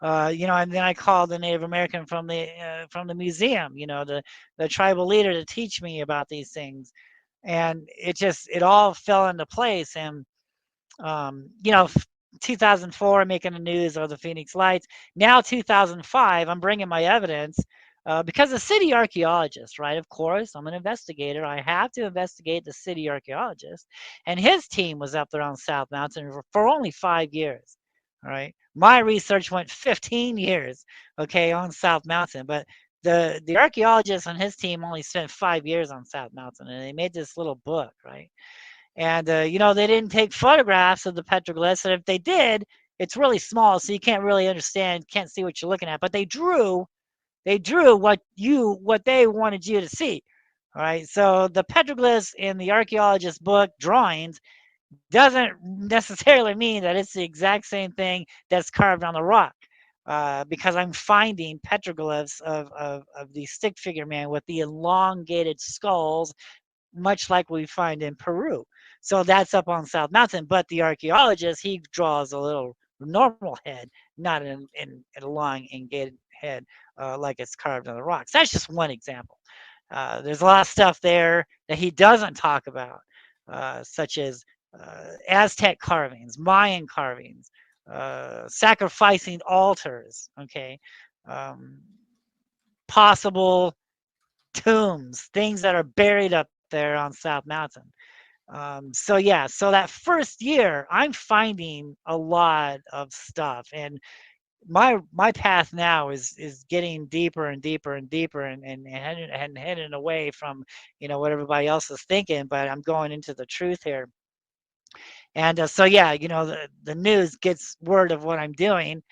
And then I called the Native American from the museum, the tribal leader to teach me about these things. And it all fell into place. And 2004 making the news of the Phoenix Lights. Now 2005, I'm bringing my evidence because the city archaeologist, right? Of course, I'm an investigator. I have to investigate the city archaeologist, and his team was up there on South Mountain for only 5 years. All right, my research went 15 years, okay, on South Mountain, but the archaeologist and his team only spent 5 years on South Mountain, and they made this little book, right? And they didn't take photographs of the petroglyphs, and if they did, it's really small, so you can't really understand, can't see what you're looking at. But they drew what they wanted you to see. All right. So the petroglyphs in the archaeologist's book drawings doesn't necessarily mean that it's the exact same thing that's carved on the rock. Because I'm finding petroglyphs of the stick figure man with the elongated skulls, much like we find in Peru. So that's up on South Mountain. But the archaeologist, he draws a little normal head, not in a long elongated head like it's carved on the rocks. That's just one example. There's a lot of stuff there that he doesn't talk about, such as Aztec carvings, Mayan carvings, sacrificing altars, okay, um, possible tombs, things that are buried up there on South Mountain. So yeah, so that first year, I'm finding a lot of stuff, and my path now is getting deeper and deeper and deeper, and heading away from what everybody else is thinking, but I'm going into the truth here. And so yeah, the news gets word of what I'm doing,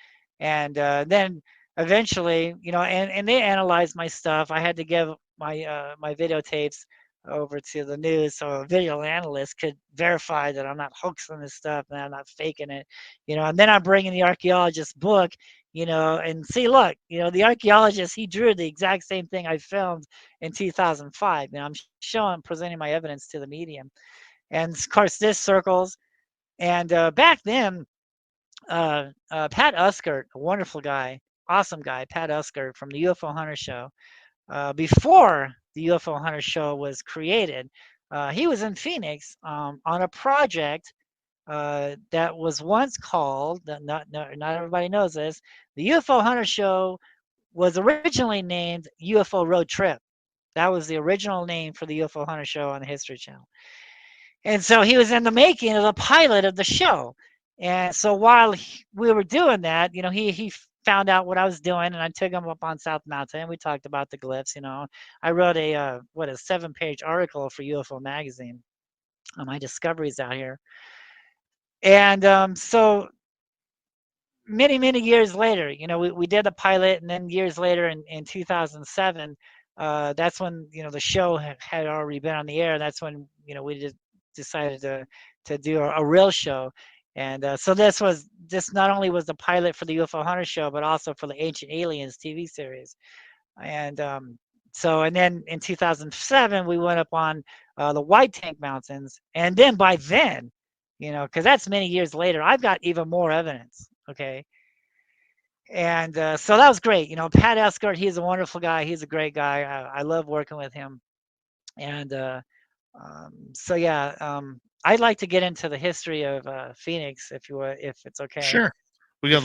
and then eventually, and they analyzed my stuff. I had to give my videotapes over to the news so a video analyst could verify that I'm not hoaxing this stuff and I'm not faking it. And then I'm bringing the archaeologist's book, and see, look, the archaeologist, he drew the exact same thing I filmed in 2005. I'm showing, presenting my evidence to the medium, and of course this circles. And back then, Pat Uskert, a wonderful guy, awesome guy, Pat Uskert from the UFO Hunter Show, before the UFO Hunter Show was created, he was in Phoenix on a project that was once called, not everybody knows this, the UFO Hunter Show was originally named UFO Road Trip. That was the original name for the UFO Hunter Show on the History Channel. And so he was in the making of the pilot of the show. And so while we were doing that, he found out what I was doing, and I took him up on South Mountain, and we talked about the glyphs. I wrote a 7-page article for UFO magazine on my discoveries out here. And so many years later, we did a pilot, and then years later in 2007, that's when the show had already been on the air. That's when we decided to do a real show. And so this not only was the pilot for the UFO Hunter Show, but also for the Ancient Aliens TV series. And and then in 2007 we went up on the White Tank Mountains, and then by then, because that's many years later, I've got even more evidence. Okay. And so that was great. Pat Escort, he's a wonderful guy. He's a great guy. I love working with him. And so yeah, I'd like to get into the history of Phoenix, if it's okay, Sure. We got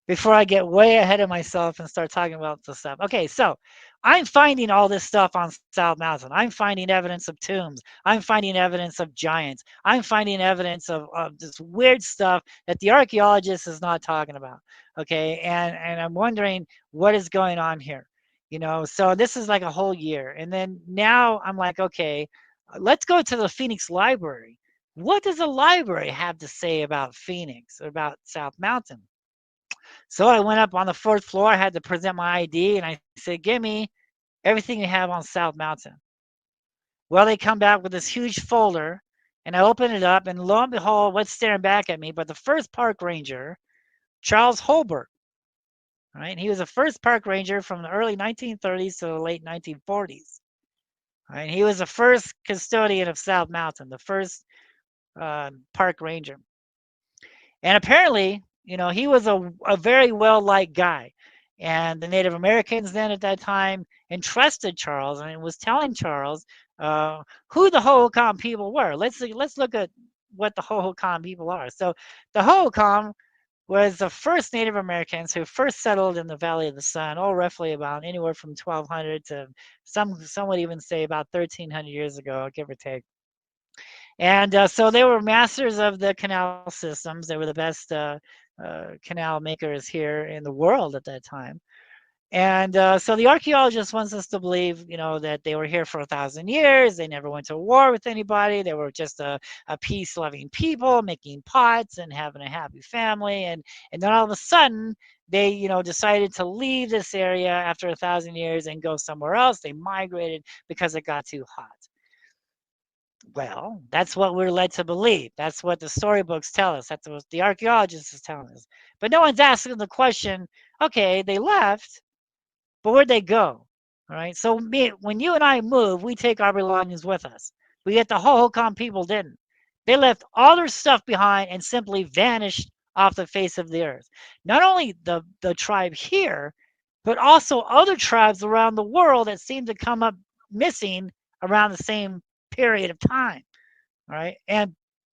before I lots of get time. way ahead of myself and start talking about the stuff. Okay, so I'm finding all this stuff on South Mountain. I'm finding evidence of tombs. I'm finding evidence of giants. I'm finding evidence of this weird stuff that the archaeologist is not talking about. Okay, and I'm wondering what is going on here. So this is like a whole year. And then now I'm like, okay, let's go to the Phoenix Library. What does the library have to say about Phoenix, or about South Mountain? So I went up on the fourth floor. I had to present my ID, and I said, "Give me everything you have on South Mountain." Well, they come back with this huge folder, and I open it up, and lo and behold, what's staring back at me? But the first park ranger, Charles Holbert, right? And he was the first park ranger from the early 1930s to the late 1940s. Right? He was the first custodian of South Mountain, the first park ranger. And apparently, he was a very well liked guy. And the Native Americans then at that time entrusted Charles and was telling Charles who the Hohokam people were. Let's look at what the Hohokam people are. So the Hohokam was the first Native Americans who first settled in the Valley of the Sun, roughly about anywhere from 1200 to some would even say about 1300 years ago, give or take. And so they were masters of the canal systems. They were the best canal makers here in the world at that time. And so the archaeologist wants us to believe, that they were here for 1,000 years. They never went to war with anybody. They were just a peace-loving people making pots and having a happy family. And then all of a sudden, they, decided to leave this area after 1,000 years and go somewhere else. They migrated because it got too hot. Well, that's what we're led to believe. That's what the storybooks tell us. That's what the archaeologist is telling us. But no one's asking the question, okay, they left, but where'd they go? All right. So when you and I move, we take our belongings with us. But yet the Hohokam people didn't. They left all their stuff behind and simply vanished off the face of the earth. Not only the tribe here, but also other tribes around the world that seem to come up missing around the same period of time. All right.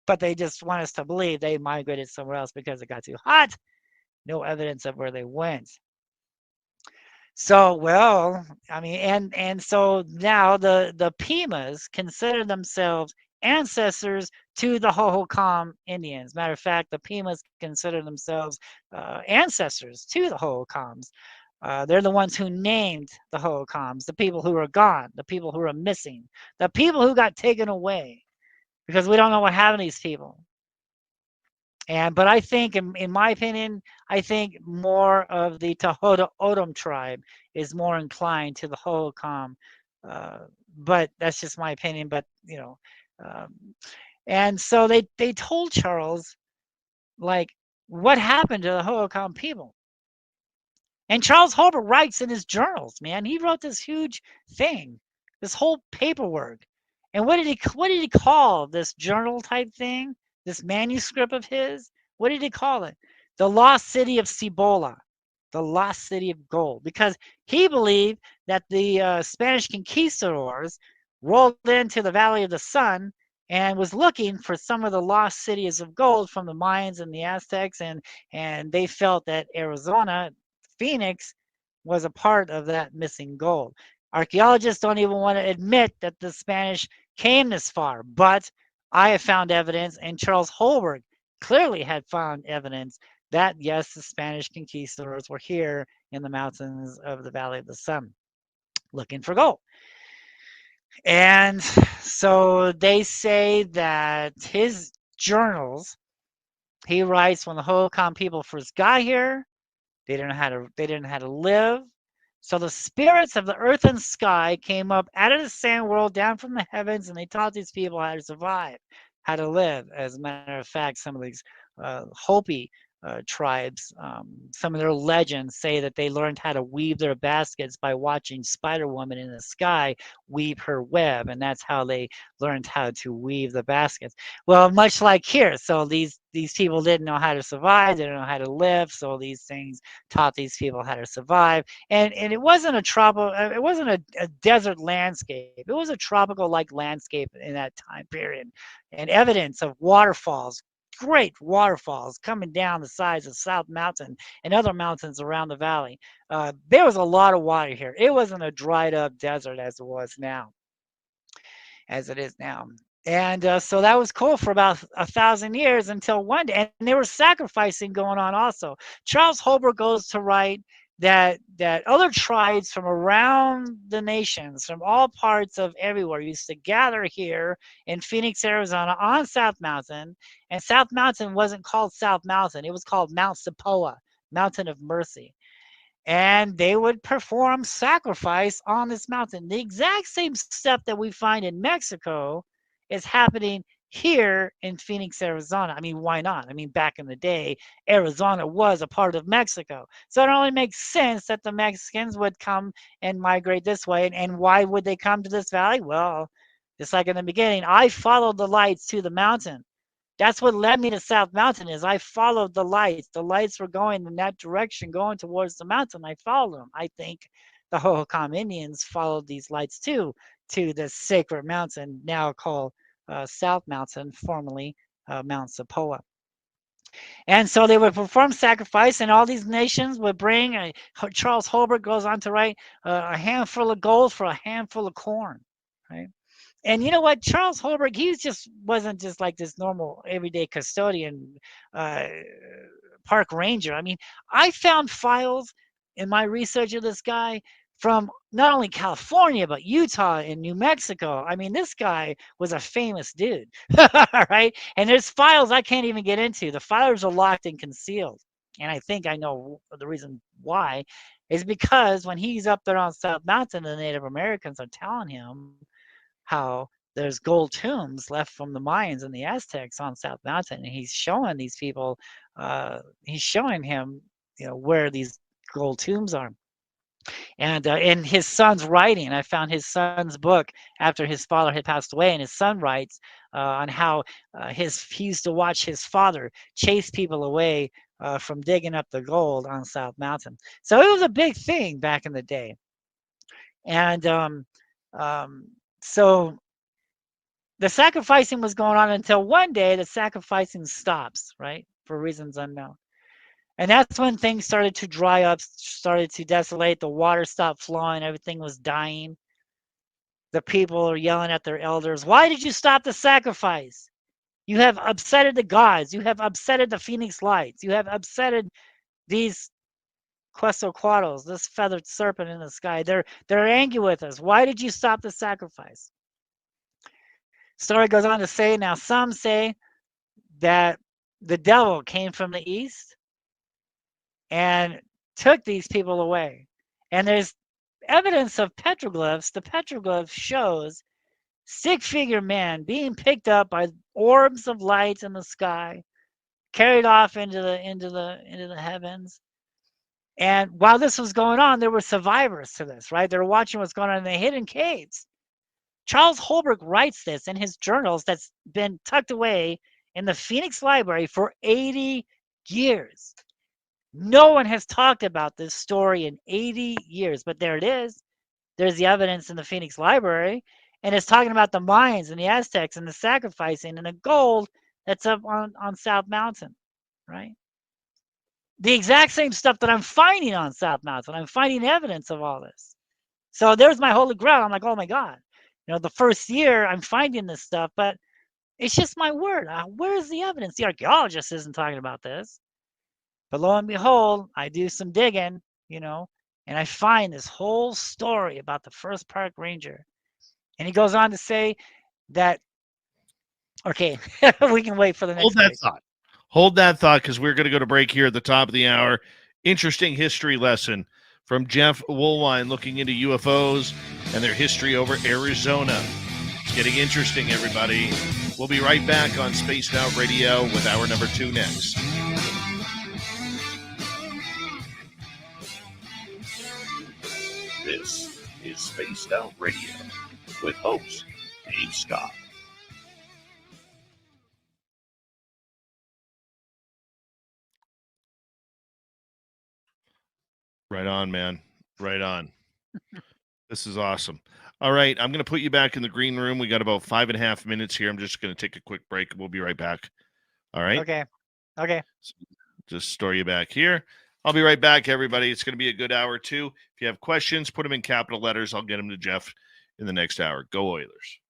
But they just want us to believe they migrated somewhere else because it got too hot. No evidence of where they went. So, well, I mean, and so now the Pimas consider themselves ancestors to the Hohokam Indians. Matter of fact, the Pimas consider themselves ancestors to the Hohokams. They're the ones who named the Hohokams, the people who are gone, the people who are missing, the people who got taken away, because we don't know what happened to these people. But I think, in my opinion, I think more of the Tohoto O'odham tribe is more inclined to the Hohokam. But that's just my opinion. But um, and so they told Charles, like, what happened to the Hohokam people. And Charles Holbert writes in his journals, man. He wrote this huge thing, this whole paperwork. And what did he call this journal type thing? This manuscript of his? What did he call it? The Lost City of Cibola, the Lost City of Gold, because he believed that the Spanish conquistadors rolled into the Valley of the Sun and was looking for some of the lost cities of gold from the Mayans and the Aztecs, and they felt that Arizona, Phoenix, was a part of that missing gold. Archaeologists don't even want to admit that the Spanish came this far, but I have found evidence, and Charles Holbert clearly had found evidence that, yes, the Spanish conquistadors were here in the mountains of the Valley of the Sun looking for gold. And so they say that his journals, he writes, when the Hohokam people first got here, they didn't know how to live. So the spirits of the earth and sky came up out of the sand world, down from the heavens, and they taught these people how to survive, how to live. As a matter of fact, some of these Hopi tribes. Some of their legends say that they learned how to weave their baskets by watching Spider Woman in the sky weave her web, and that's how they learned how to weave the baskets. Well, much like here, so these people didn't know how to survive, they didn't know how to live, so these things taught these people how to survive. And it wasn't a it wasn't a desert landscape. It was a tropical like landscape in that time period, and evidence of waterfalls, great waterfalls coming down the sides of South Mountain and other mountains around the valley. There was a lot of water here. It wasn't a dried up desert as it is now. And so that was cool for about 1,000 years until one day, and there was sacrificing going on also. Charles Holbrook goes to write that other tribes from around the nations, from all parts of everywhere, used to gather here in Phoenix, Arizona, on South Mountain. And South Mountain wasn't called South Mountain; it was called Mount Sepoa, Mountain of Mercy. And they would perform sacrifice on this mountain. The exact same stuff that we find in Mexico is happening here in Phoenix, Arizona. I mean, why not? I mean, back in the day, Arizona was a part of Mexico. So it only makes sense that the Mexicans would come and migrate this way. And why would they come to this valley? Well, just like in the beginning, I followed the lights to the mountain. That's what led me to South Mountain. Is I followed the lights. The lights were going in that direction, going towards the mountain. I followed them. I think the Hohokam Indians followed these lights too, to this sacred mountain now called South Mountain, formerly Mount Sepoa. And so they would perform sacrifice, and all these nations would bring. Charles Holbrook goes on to write a handful of gold for a handful of corn, right? And you know what? Charles Holbrook, he just wasn't just like this normal everyday custodian, uh, park ranger. I mean, I found files in my research of this guy from not only California, but Utah and New Mexico. I mean, this guy was a famous dude, right? And there's files I can't even get into. The files are locked and concealed. And I think I know the reason why is because when he's up there on South Mountain, the Native Americans are telling him how there's gold tombs left from the Mayans and the Aztecs on South Mountain, and he's showing these people, he's showing him, where these gold tombs are. And in his son's writing, I found his son's book after his father had passed away, and his son writes on how he used to watch his father chase people away from digging up the gold on South Mountain. So it was a big thing back in the day. And so the sacrificing was going on until one day the sacrificing stops, right? For reasons unknown. And that's when things started to dry up, started to desolate. The water stopped flowing. Everything was dying. The people are yelling at their elders. Why did you stop the sacrifice? You have upsetted the gods. You have upsetted the Phoenix Lights. You have upsetted these Quetzalcoatls, this feathered serpent in the sky. They're angry with us. Why did you stop the sacrifice? Story goes on to say, now some say that the devil came from the east and took these people away. And there's evidence of petroglyphs. The petroglyph shows six-figure men being picked up by orbs of light in the sky, carried off into the heavens. And while this was going on, there were survivors to this, right? They were watching what's going on in the hidden caves. Charles Holbrook writes this in his journals that's been tucked away in the Phoenix Library for 80 years. No one has talked about this story in 80 years, but there it is. There's the evidence in the Phoenix Library, and it's talking about the Mayans and the Aztecs and the sacrificing and the gold that's up on South Mountain, right? The exact same stuff that I'm finding on South Mountain. I'm finding evidence of all this. So there's my holy grail. I'm like, oh my God. The first year I'm finding this stuff, but it's just my word. Where's the evidence? The archaeologist isn't talking about this. But lo and behold, I do some digging, and I find this whole story about the first park ranger. And he goes on to say that, okay, we can wait for the next Hold that thought, because we're going to go to break here at the top of the hour. Interesting history lesson from Jeff Woolwine looking into UFOs and their history over Arizona. It's getting interesting, everybody. We'll be right back on Spaced Out Radio with hour number 2 next. Spaced Out Radio with host Dave Scott. Right on, man. Right on. This is awesome. All right, I'm going to put you back in the green room. We got about 5.5 minutes here. I'm just going to take a quick break. We'll be right back. All right. Okay. Okay. So just store you back here. I'll be right back, everybody. It's going to be a good hour, too. If you have questions, put them in capital letters. I'll get them to Jeff in the next hour. Go Oilers.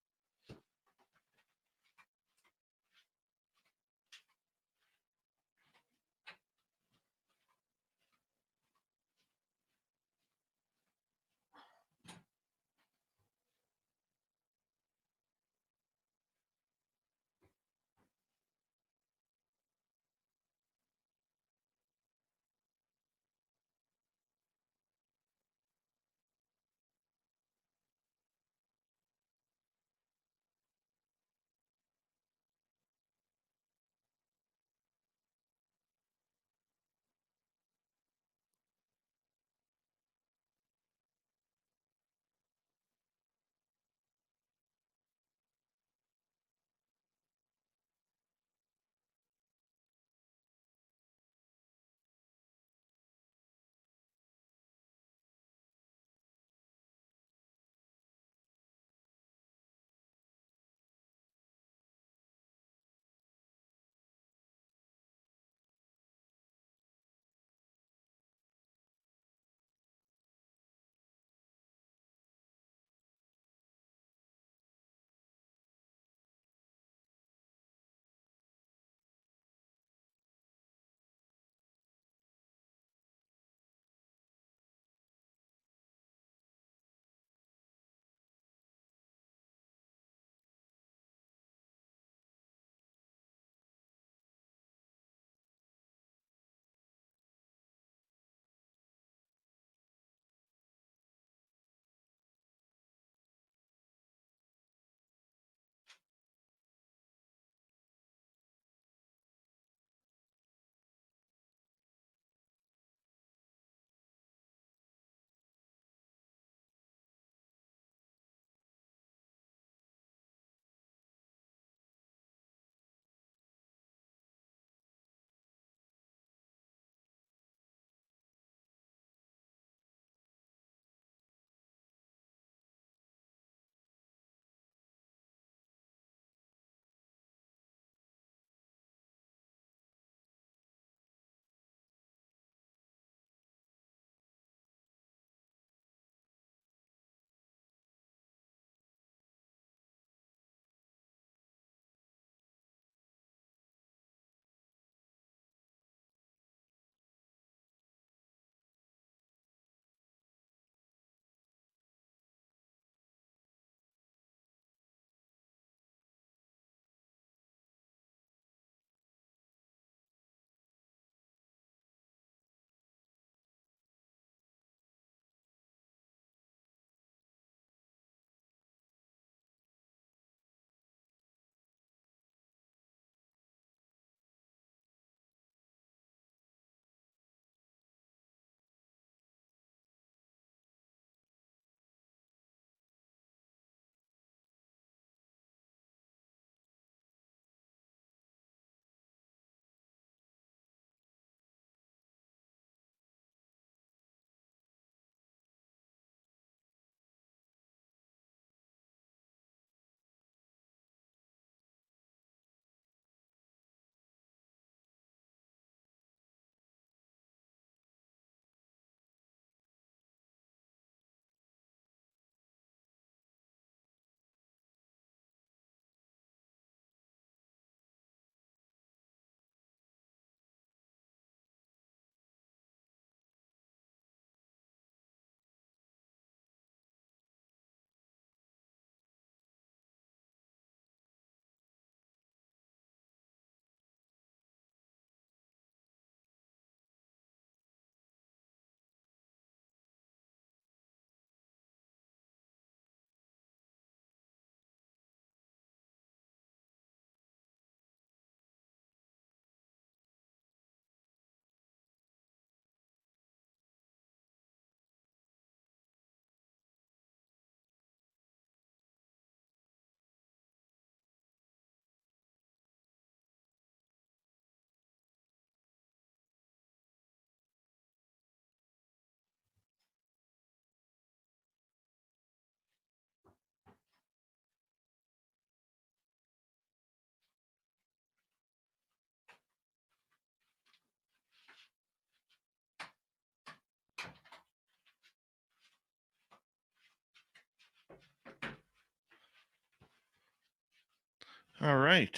All right.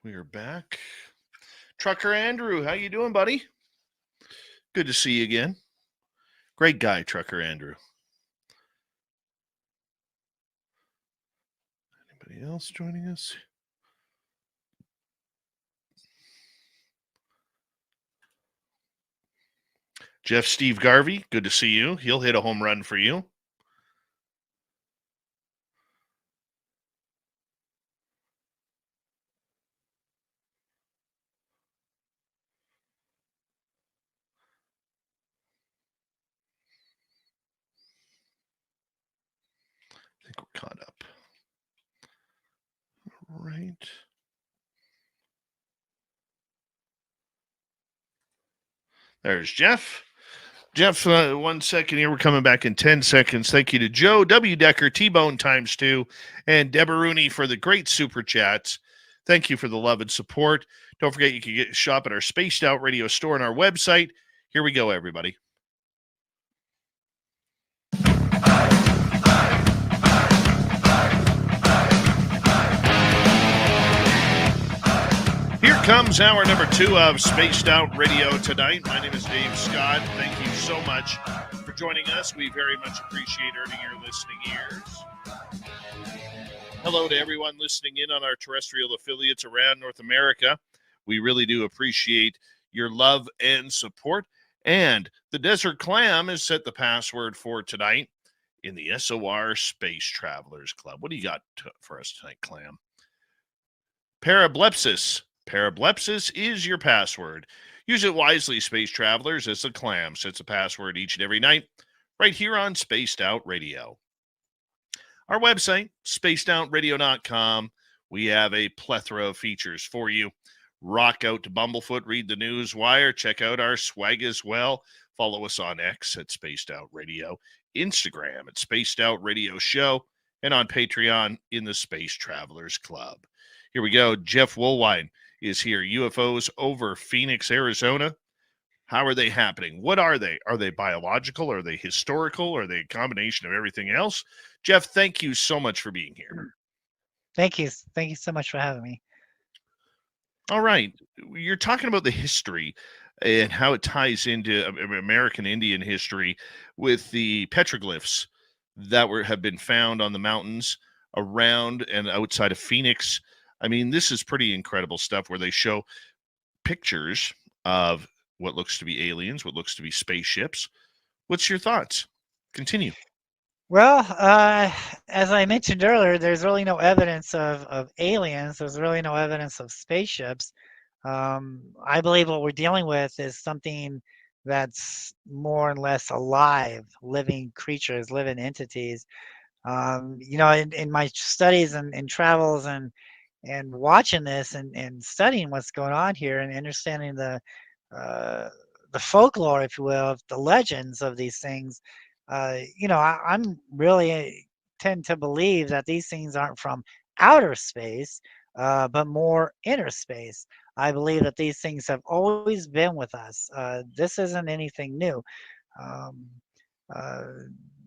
We are back. Trucker Andrew, how you doing, buddy? Good to see you again. Great guy, Trucker Andrew. Anybody else joining us? Jeff Steve Garvey, good to see you. He'll hit a home run for you. I think we're caught up. All right. There's Jeff. Jeff, 1 second here. We're coming back in 10 seconds. Thank you to Joe W. Decker, T-Bone ×2, and Deborah Rooney for the great super chats. Thank you for the love and support. Don't forget you can shop at our Spaced Out Radio store on our website. Here we go, everybody. Here comes hour number 2 of Spaced Out Radio tonight. My name is Dave Scott. Thank you so much for joining us. We very much appreciate earning your listening ears. Hello to everyone listening in on our terrestrial affiliates around North America. We really do appreciate your love and support. And the Desert Clam has set the password for tonight in the SOR Space Travelers Club. What do you got for us tonight, Clam? Parablepsis. Parablepsis is your password. Use it wisely, space travelers, as the Clam sets a password each and every night right here on Spaced Out Radio. Our website, spacedoutradio.com. We have a plethora of features for you. Rock out to Bumblefoot, read the news wire, check out our swag as well. Follow us on X at Spaced Out Radio, Instagram at Spaced Out Radio Show, and on Patreon in the Space Travelers Club. Here we go. Jeff Woolwine is here. UFOs over Phoenix, Arizona. How are they happening? What are they? Are they biological? Are they historical? Are they a combination of everything else? Jeff, thank you so much for being here. Thank you. Thank you so much for having me. All right. You're talking about the history and how it ties into American Indian history with the petroglyphs that have been found on the mountains around and outside of Phoenix. I mean, this is pretty incredible stuff where they show pictures of what looks to be aliens, what looks to be spaceships. What's your thoughts? Continue. Well, as I mentioned earlier, there's really no evidence of aliens. There's really no evidence of spaceships. I believe what we're dealing with is something that's more or less alive, living creatures, living entities. In my studies and travels and watching this and studying what's going on here and understanding the folklore, if you will, of the legends of these things, I'm really tend to believe that these things aren't from outer space, but more inner space. I believe that these things have always been with us. This isn't anything new. Um,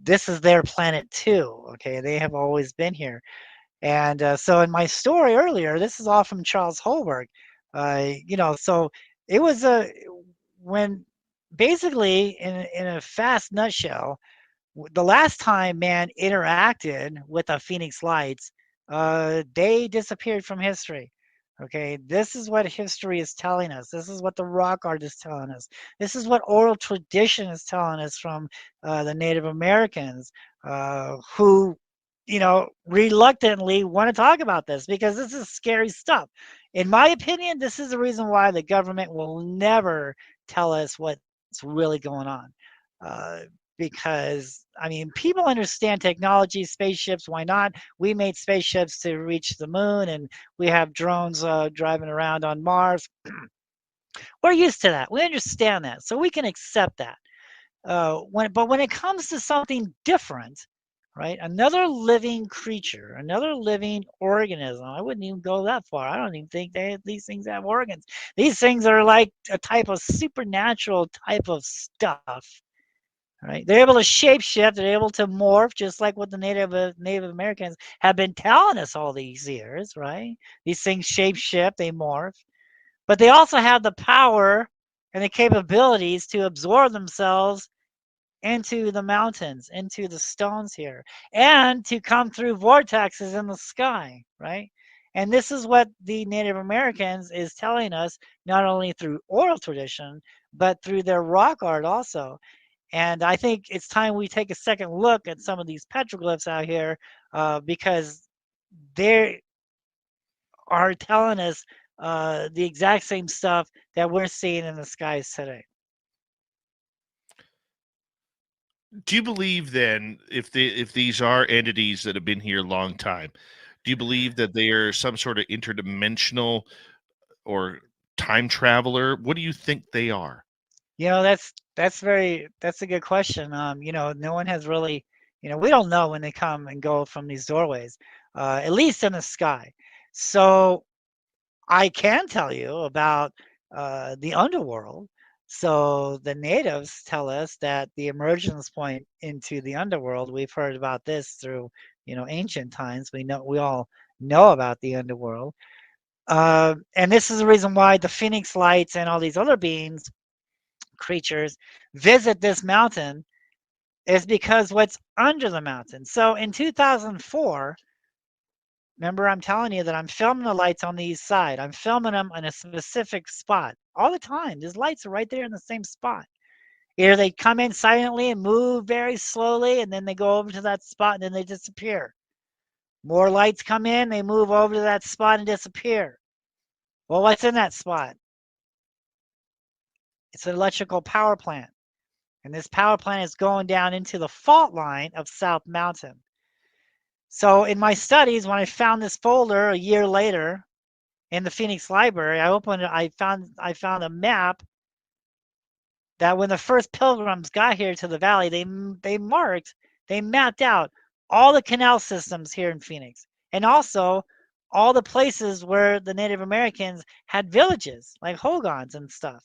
this is their planet too. Okay, they have always been here. And so in my story earlier, this is all from Charles Holberg. So it was when basically in a fast nutshell, the last time man interacted with the Phoenix Lights, they disappeared from history. Okay, this is what history is telling us. This is what the rock art is telling us. This is what oral tradition is telling us from the Native Americans who reluctantly want to talk about this because this is scary stuff. In my opinion, this is the reason why the government will never tell us what's really going on. Because, I mean, people understand technology, spaceships, why not? We made spaceships to reach the moon, and we have drones driving around on Mars. We're used to that. We understand that. So we can accept that. But when it comes to something different, right? Another living creature, another living organism. I wouldn't even go that far. I don't even think these things have organs. These things are like a type of supernatural type of stuff Right? They're able to shapeshift. They're able to morph, just like what the Native Americans have been telling us all these years. Right? These things shapeshift. They morph, but they also have the power and the capabilities to absorb themselves into the mountains, into the stones here, and to come through vortexes in the sky, right? And this is what the Native Americans is telling us, not only through oral tradition, but through their rock art also. And I think it's time we take a second look at some of these petroglyphs out here, because they are telling us the exact same stuff that we're seeing in the skies today. Do you believe then, if these are entities that have been here a long time, do you believe that they are some sort of interdimensional or time traveler? What do you think they are? That's a good question. No one has really, we don't know when they come and go from these doorways, at least in the sky. So I can tell you about the underworld. So the natives tell us that the emergence point into the underworld, we've heard about this through, ancient times. We all know about the underworld. And this is the reason why the Phoenix Lights and all these other beings, creatures, visit this mountain, is because what's under the mountain. So in 2004, remember I'm telling you that I'm filming the lights on the east side. I'm filming them in a specific spot all the time. These lights are right there in the same spot. Either they come in silently and move very slowly, and then they go over to that spot and then they disappear. More lights come in, they move over to that spot and disappear. Well, what's in that spot? It's an electrical power plant. And this power plant is going down into the fault line of South Mountain. So in my studies, when I found this folder a year later in the Phoenix Library, I opened it, I found a map that when the first pilgrims got here to the valley, they mapped out all the canal systems here in Phoenix, and also all the places where the Native Americans had villages like hogans and stuff.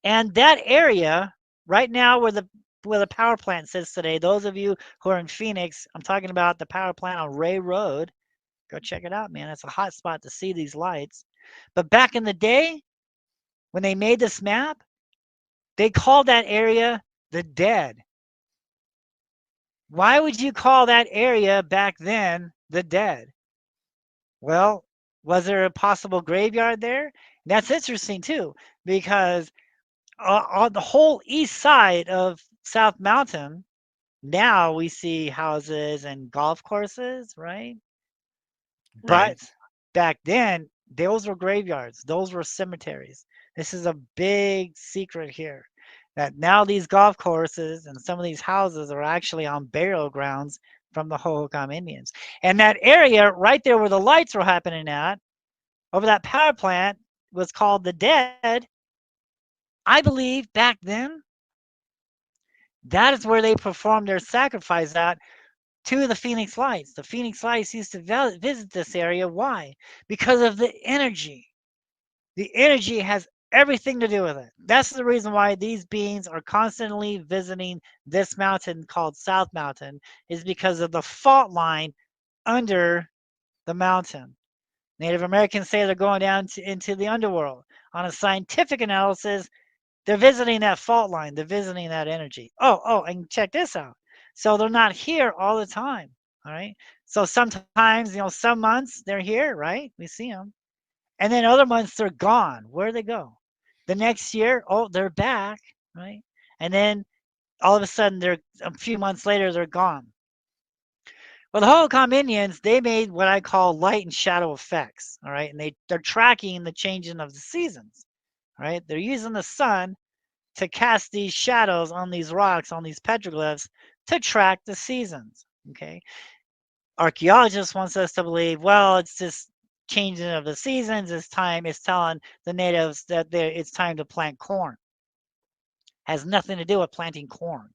And that area right now where the power plant sits today, those of you who are in Phoenix, I'm talking about the power plant on Ray Road. Go check it out, man. It's a hot spot to see these lights. But back in the day, when they made this map, they called that area the dead. Why would you call that area back then the dead? Well, was there a possible graveyard there? That's interesting too, because on the whole east side of South Mountain, now we see houses and golf courses, right? Right. But back then, those were graveyards, those were cemeteries. This is a big secret here, that now these golf courses and some of these houses are actually on burial grounds from the Hohokam Indians. And that area right there where the lights were happening at, over that power plant, was called the Dead. I believe back then, that is where they performed their sacrifice at to the Phoenix Lights. The Phoenix Lights used to visit this area. Why? Because of the energy. The energy has everything to do with it. That's the reason why these beings are constantly visiting this mountain called South Mountain, is because of the fault line under the mountain. Native Americans say they're going down into the underworld. On a scientific analysis, they're visiting that fault line. They're visiting that energy. Oh, and check this out. So they're not here all the time. All right. So sometimes, some months they're here, right? We see them. And then other months they're gone. Where do they go? The next year, oh, they're back, right? And then all of a sudden, they're a few months later, they're gone. Well, the Hohokam Indians, they made what I call light and shadow effects. All right. And they're tracking the changing of the seasons. All right. They're using the sun to cast these shadows on these rocks, on these petroglyphs, to track the seasons. Okay. Archaeologists wants us to believe, well, it's just changing of the seasons. It's telling the natives that it's time to plant corn. Has nothing to do with planting corn.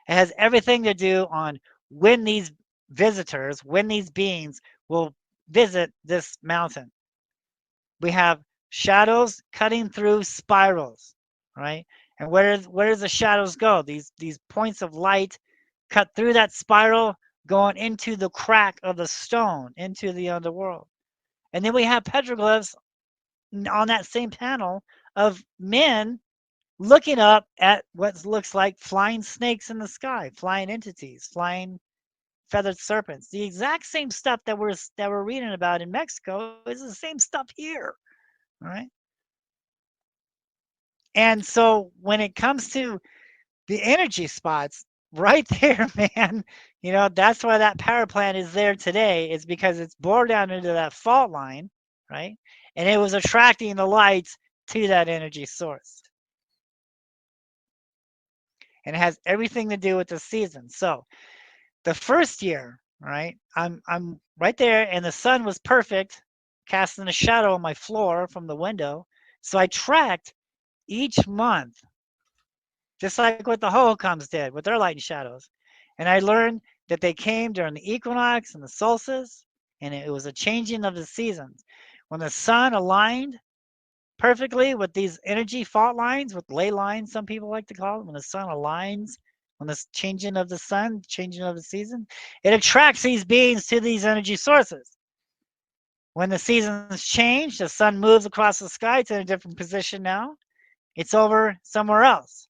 It has everything to do on when these visitors, when these beings will visit this mountain. We have shadows cutting through spirals, right? And where does the shadows go? These points of light cut through that spiral, going into the crack of the stone, into the underworld. And then we have petroglyphs on that same panel of men looking up at what looks like flying snakes in the sky, flying entities, flying feathered serpents. The exact same stuff that we're reading about in Mexico is the same stuff here. All right. And so when it comes to the energy spots, right there, man, that's why that power plant is there today, is because it's bored down into that fault line, right? And it was attracting the lights to that energy source. And it has everything to do with the season. So the first year, right, I'm right there, and the sun was perfect, casting a shadow on my floor from the window. So I tracked each month, just like what the Hohokams did with their light and shadows. And I learned that they came during the equinox and the solstice, and it was a changing of the seasons. When the sun aligned perfectly with these energy fault lines, with ley lines, some people like to call it, when the sun aligns, when the changing of the sun, changing of the season, it attracts these beings to these energy sources. When the seasons change, the sun moves across the sky. It's in a different position now. It's over somewhere else.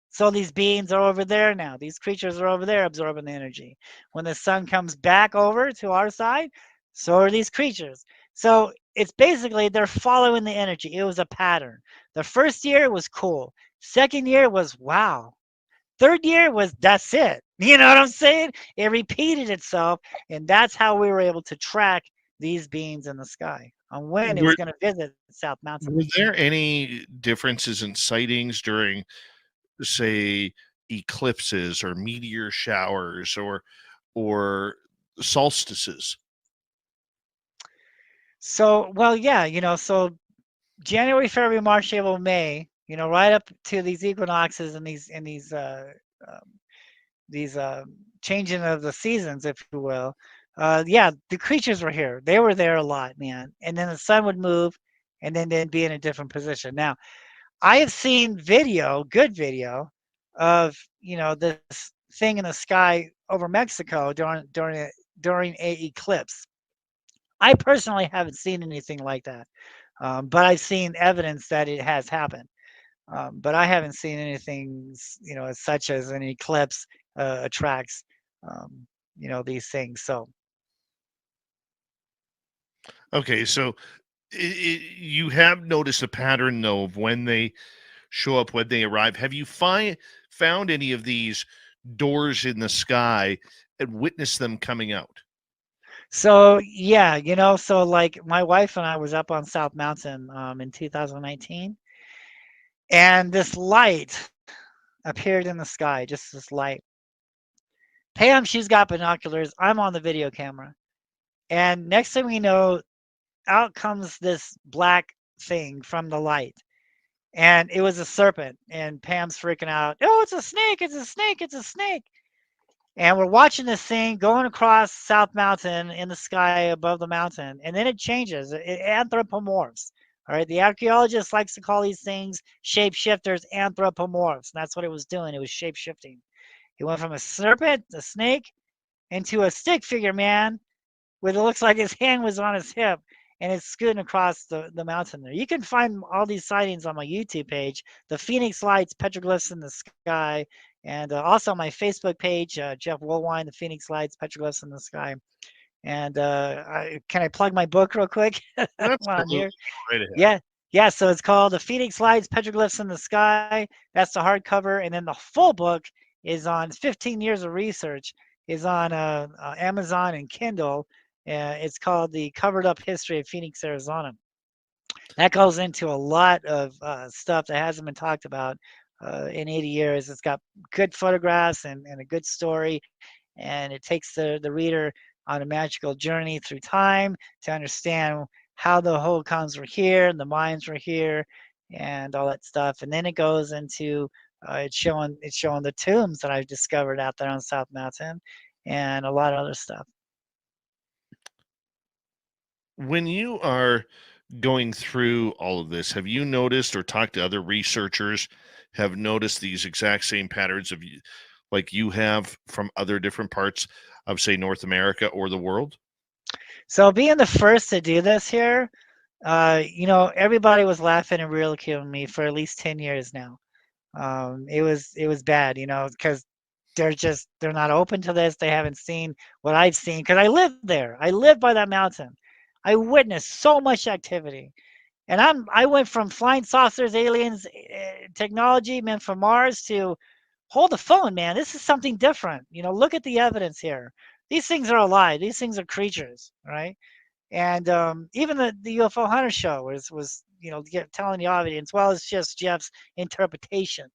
So these beings are over there now. These creatures are over there absorbing the energy. When the sun comes back over to our side, so are these creatures. So it's basically they're following the energy. It was a pattern. The first year was cool. Second year was wow. Third year was that's it. You know what I'm saying? It repeated itself, and that's how we were able to track these beings in the sky on when it was Were, going to visit South Mountain. were there any differences in sightings during, say, eclipses or meteor showers or solstices? So, well, yeah, so January, February, March, April, May, right up to these equinoxes and um, these changing of the seasons, if you will. Yeah, the creatures were here. They were there a lot, man. And then the sun would move, and then they'd be in a different position. Now, I have seen good video, of this thing in the sky over Mexico during a eclipse. I personally haven't seen anything like that, but I've seen evidence that it has happened. But I haven't seen anything, as such as an eclipse attracts, these things. So Okay, so you have noticed a pattern though of when they show up, when they arrive. Have you found any of these doors in the sky and witnessed them coming out? so yeah, so like my wife and I was up on South Mountain in 2019, and this light appeared in the sky, just this light. Pam, she's got binoculars. I'm on the video camera. And next thing we know, out comes this black thing from the light. And it was a serpent. And Pam's freaking out. Oh, it's a snake. It's a snake. It's a snake. And we're watching this thing going across South Mountain in the sky above the mountain. And then it changes. It anthropomorphs. All right. The archaeologist likes to call these things shapeshifters, anthropomorphs. And that's what it was doing. It was shape shifting. He went from a serpent, a snake, into a stick figure man, where it looks like his hand was on his hip, and it's scooting across the mountain there. You can find all these sightings on my YouTube page, the Phoenix Lights Petroglyphs in the Sky, and also on my Facebook page, Jeff Woolwine, the Phoenix Lights Petroglyphs in the Sky. And can I plug my book real quick while I'm Absolutely. here? Right ahead. Yeah. Yeah, so it's called The Phoenix Lights Petroglyphs in the Sky. That's the hardcover. And then the full book is on 15 years of research, is on Amazon and Kindle. It's called The Covered Up History of Phoenix, Arizona. That goes into a lot of stuff that hasn't been talked about in 80 years. It's got good photographs and a good story, and it takes the reader on a magical journey through time to understand how the Hohokams were here and the Mayans were here and all that stuff. And then it goes into it's showing the tombs that I've discovered out there on South Mountain and a lot of other stuff. When you are going through all of this, have you noticed or talked to other researchers have noticed these exact same patterns of like you have from other different parts of, say, North America or the world? So being the first to do this here, everybody was laughing and ridiculing me for at least 10 years now. It was bad, because they're not open to this. They haven't seen what I've seen because I live there. I live by that mountain. I witnessed so much activity. And I went from flying saucers, aliens, technology, men from Mars to hold the phone, man. This is something different. Look at the evidence here. These things are alive. These things are creatures, right? And even the UFO Hunter show was telling the audience, well, it's just Jeff's interpretation.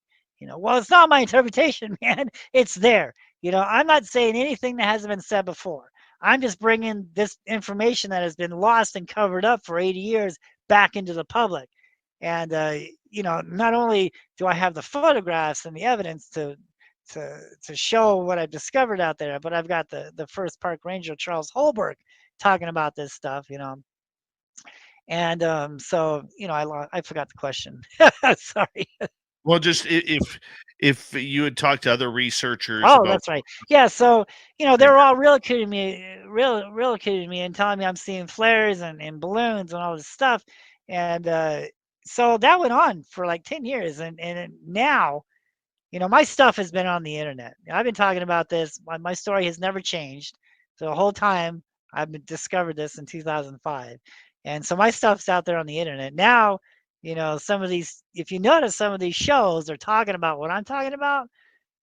Well, it's not my interpretation, man. It's there. I'm not saying anything that hasn't been said before. I'm just bringing this information that has been lost and covered up for 80 years back into the public. And not only do I have the photographs and the evidence to show what I've discovered out there, but I've got the first park ranger Charles Holberg talking about this stuff. And so I forgot the question. Sorry. Well, just if you had talked to other researchers Oh, about, that's right. Yeah, so they were all ridiculing me and telling me I'm seeing flares and balloons and all this stuff. And so that went on for like 10 years. And now, my stuff has been on the internet. I've been talking about this. My story has never changed. The whole time I've discovered this in 2005. And so my stuff's out there on the internet. Now, some of these, if you notice, some of these shows are talking about what I'm talking about.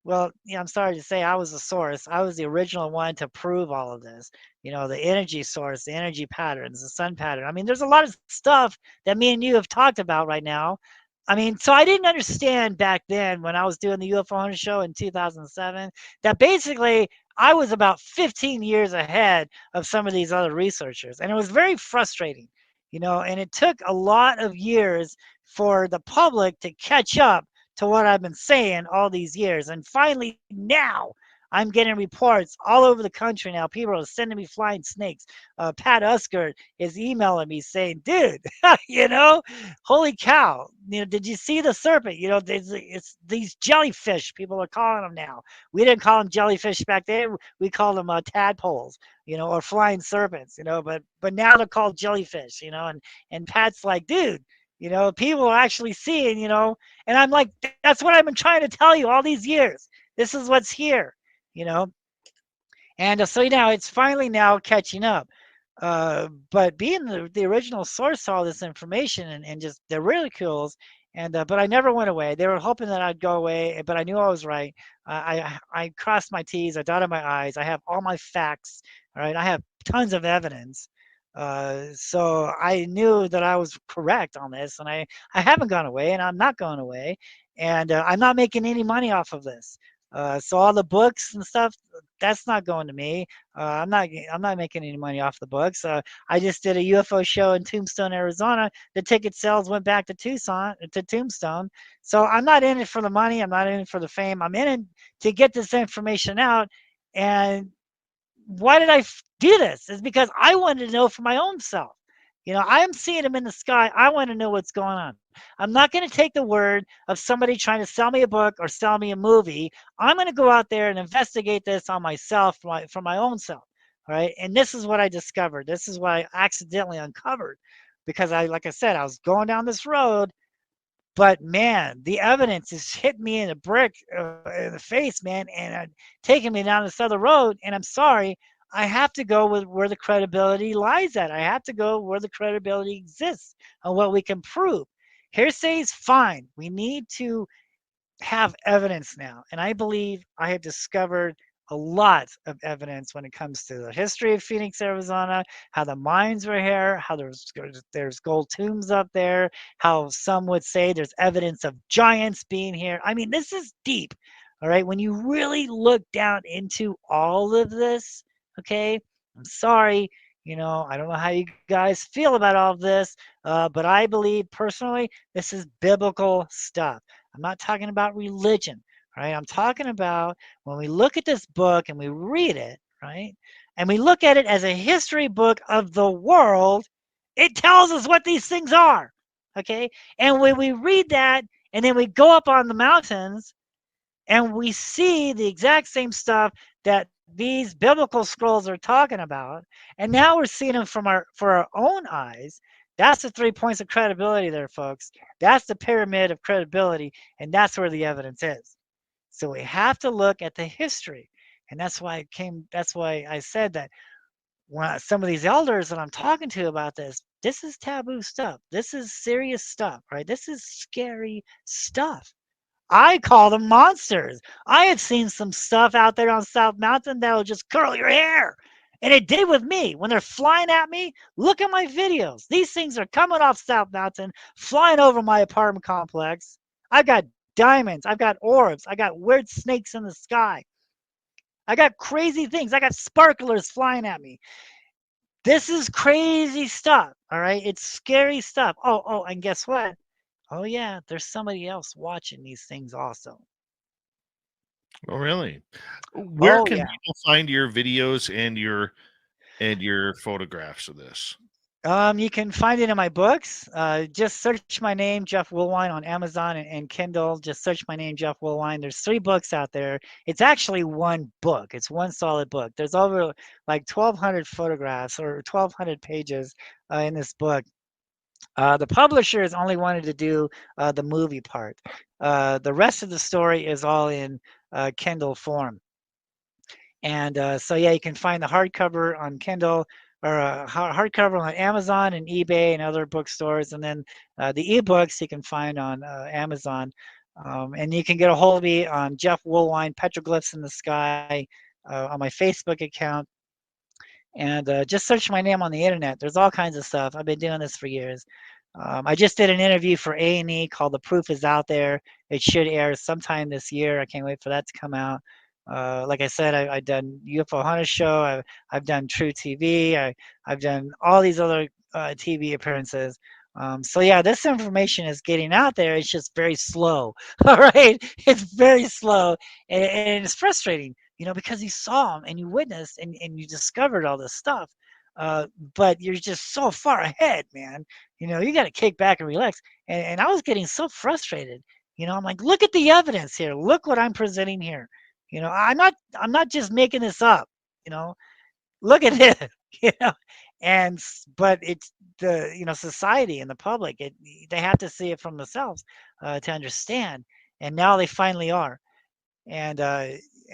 Well, I'm sorry to say I was the source. I was the original one to prove all of this. The energy source, the energy patterns, the sun pattern. I mean, there's a lot of stuff that me and you have talked about right now. I mean, so I didn't understand back then when I was doing the UFO Hunter show in 2007 that basically I was about 15 years ahead of some of these other researchers. And it was very frustrating, and it took a lot of years for the public to catch up to what I've been saying all these years. And finally, now I'm getting reports all over the country now. People are sending me flying snakes. Pat Uskert is emailing me saying, dude, holy cow. Did you see the serpent? It's these jellyfish, people are calling them now. We didn't call them jellyfish back then. We called them tadpoles, or flying serpents, but now they're called jellyfish, and Pat's like, dude, people are actually seeing, and I'm like, that's what I've been trying to tell you all these years. This is what's here, you know. And so now it's finally now catching up. But being the original source to all this information and just the ridicules, and but I never went away. They were hoping that I'd go away, but I knew I was right. I crossed my T's, I dotted my I's. I have all my facts. All right, I have tons of evidence. So I knew that I was correct on this, and I haven't gone away, and I'm not going away, and I'm not making any money off of this. So all the books and stuff, that's not going to me. I'm not making any money off the books. I just did a UFO show in Tombstone, Arizona. The ticket sales went back to Tombstone. So I'm not in it for the money. I'm not in it for the fame. I'm in it to get this information out. And why did I do this? Is because I wanted to know for my own self. I'm seeing them in the sky. I want to know what's going on. I'm not going to take the word of somebody trying to sell me a book or sell me a movie. I'm going to go out there and investigate this on myself, for my own self. All right. And this is what I discovered. This is what I accidentally uncovered because like I said, I was going down this road. But man, the evidence is hitting me in in the face, man, and taking me down this other road. And I'm sorry, I have to go with where the credibility lies at. I have to go where the credibility exists and what we can prove. Hearsay is fine. We need to have evidence now. And I believe I have discovered a lot of evidence when it comes to the history of Phoenix, Arizona, how the mines were here, how there's gold tombs up there, how some would say there's evidence of giants being here. I mean, this is deep. All right. When you really look down into all of this, okay, I'm sorry. I don't know how you guys feel about all of this, but I believe personally this is biblical stuff. I'm not talking about religion, right? I'm talking about when we look at this book and we read it, right? And we look at it as a history book of the world, It tells us what these things are. Okay. And when we read that and then we go up on the mountains and we see the exact same stuff that these biblical scrolls are talking about, and now we're seeing them for our own eyes. That's the 3 points of credibility there, folks. That's the pyramid of credibility, and that's where the evidence is. So we have to look at the history. And that's why I said that when some of these elders that I'm talking to about this is taboo stuff. This is serious stuff, right? This is scary stuff. I call them monsters. I have seen some stuff out there on South Mountain that'll just curl your hair. And it did with me. When they're flying at me, look at my videos. These things are coming off South Mountain, flying over my apartment complex. I've got diamonds. I've got orbs. I got weird snakes in the sky. I got crazy things. I got sparklers flying at me. This is crazy stuff. All right. It's scary stuff. Oh, and guess what? Oh, yeah, there's somebody else watching these things also. Oh, really? Where Oh, can yeah. people find your videos and your photographs of this? You can find it in my books. Just search my name, Jeff Woolwine, on Amazon and Kindle. Just search my name, Jeff Woolwine. There's 3 books out there. It's actually one book. It's one solid book. There's over like 1,200 photographs or 1,200 pages in this book. The publishers only wanted to do the movie part. The rest of the story is all in Kindle form. And so, yeah, you can find the hardcover on Kindle or hardcover on Amazon and eBay and other bookstores. And then the ebooks you can find on Amazon. And you can get a hold of me on Jeff Woolwine, Petroglyphs in the Sky, on my Facebook account. And just search my name on the internet. There's all kinds of stuff. I've been doing this for years. I just did an interview for A&E called "The Proof Is Out There." It should air sometime this year. I can't wait for that to come out. Like I said, I've done UFO Hunter Show. I've done True TV. I've done all these other TV appearances. So yeah, this information is getting out there. It's just very slow. All right, it's very slow, and it's frustrating. Because you saw them and you witnessed and you discovered all this stuff. But you're just so far ahead, man. You got to kick back and relax. And I was getting so frustrated. I'm like, look at the evidence here. Look what I'm presenting here. I'm not just making this up. You know, look at it. You know, but it's the society and the public. They have to see it from themselves to understand. And now they finally are. And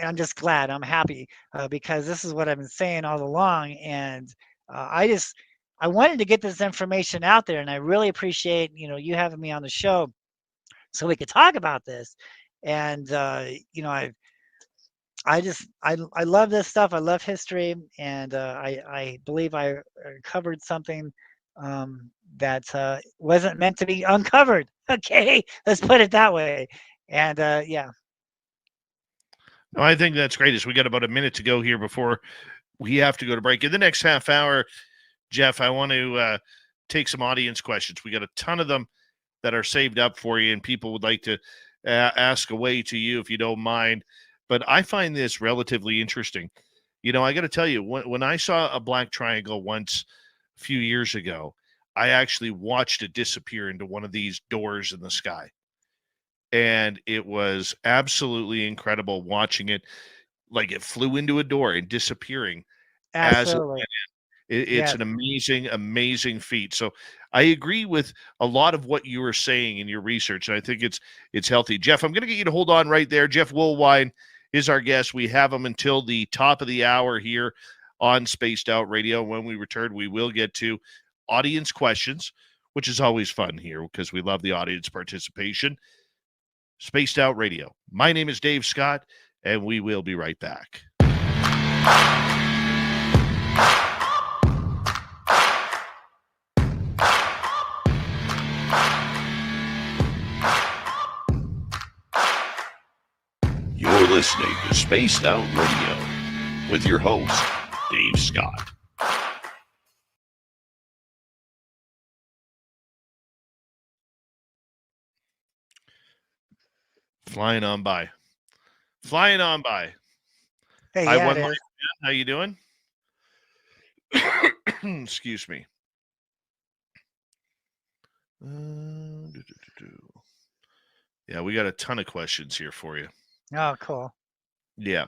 I'm just glad. I'm happy because this is what I've been saying all along. And I wanted to get this information out there, and I really appreciate you having me on the show so we could talk about this. And I love this stuff. I love history, and I believe I covered something that wasn't meant to be uncovered. Okay, let's put it that way. And yeah. No, I think that's great. As we got about a minute to go here before we have to go to break. In the next half hour, Jeff, I want to take some audience questions. We got a ton of them that are saved up for you, and people would like to ask away to you if you don't mind. But I find this relatively interesting. I got to tell you, when I saw a black triangle once a few years ago, I actually watched it disappear into one of these doors in the sky. And it was absolutely incredible watching it, like it flew into a door and disappearing as it Absolutely. it's Yeah. an amazing, amazing feat. So I agree with a lot of what you were saying in your research, and I think it's healthy. Jeff, I'm going to get you to hold on right there. Jeff Woolwine is our guest. We have him until the top of the hour here on Spaced Out Radio. When we return, we will get to audience questions, which is always fun here because we love the audience participation. Spaced Out Radio. My name is Dave Scott, and we will be right back. You're listening to Spaced Out Radio with your host, Dave Scott. Flying on by. Flying on by. Hey, Hi, yeah, One it Life is. Man. How you doing? Excuse me. Yeah, we got a ton of questions here for you. Oh, cool. Yeah.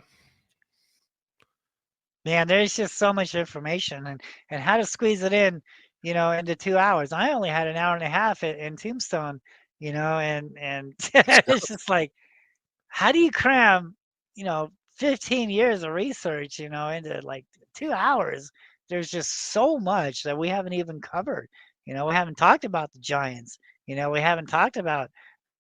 Man, there's just so much information and how to squeeze it in, into 2 hours. I only had an hour and a half in Tombstone, and it's just like, how do you cram, 15 years of research, into like 2 hours? There's just so much that we haven't even covered. We haven't talked about the Giants. We haven't talked about,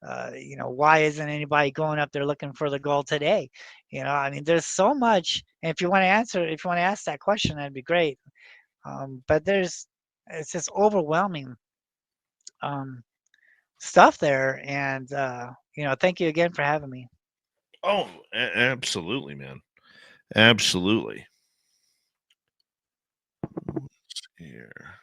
why isn't anybody going up there looking for the goal today? I mean, there's so much. And if you want to ask that question, that'd be great. But it's just overwhelming stuff there. And, thank you again for having me. Oh, absolutely, man. Absolutely. Let's see here.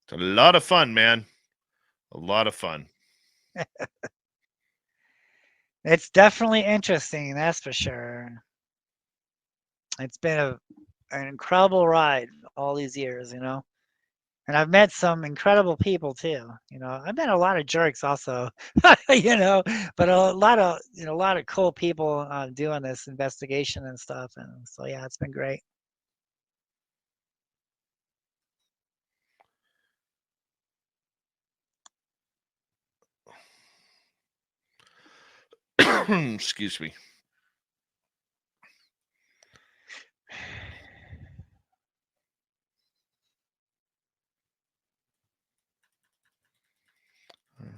It's a lot of fun, man. A lot of fun. It's definitely interesting, that's for sure. It's been an incredible ride all these years, And I've met some incredible people too. I've met a lot of jerks also, but a lot of cool people doing this investigation and stuff. And so yeah, it's been great. Excuse me. All right.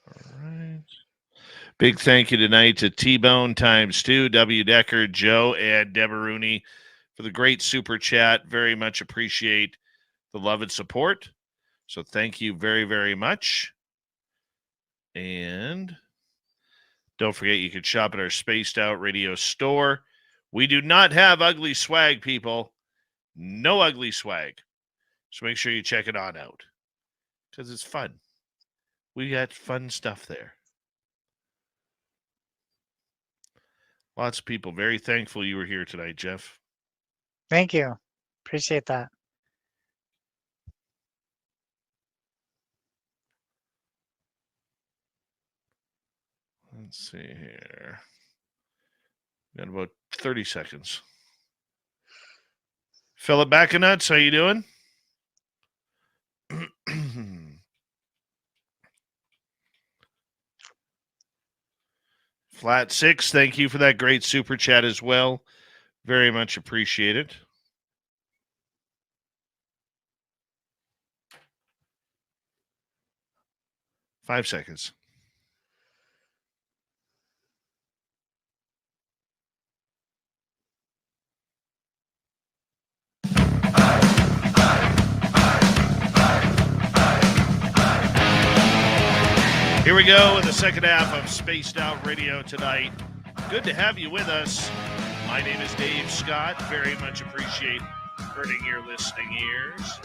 All right. Big thank you tonight to T-Bone times 2, W. Decker, Joe, and Deborah Rooney for the great super chat. Very much appreciate the love and support. So thank you very, very much. And don't forget you can shop at our Spaced Out Radio store. We do not have ugly swag, people. No ugly swag. So make sure you check it on out because it's fun. We got fun stuff there. Lots of people very thankful you were here tonight, Jeff. Thank you. Appreciate that. Let's see here. Got about 30 seconds. Philip Backenuts, how you doing? Flat 6, thank you for that great super chat as well. Very much appreciate it. Five seconds. Here we go in the second half of Spaced Out Radio tonight. Good to have you with us. My name is Dave Scott. Very much appreciate hurting your listening ears.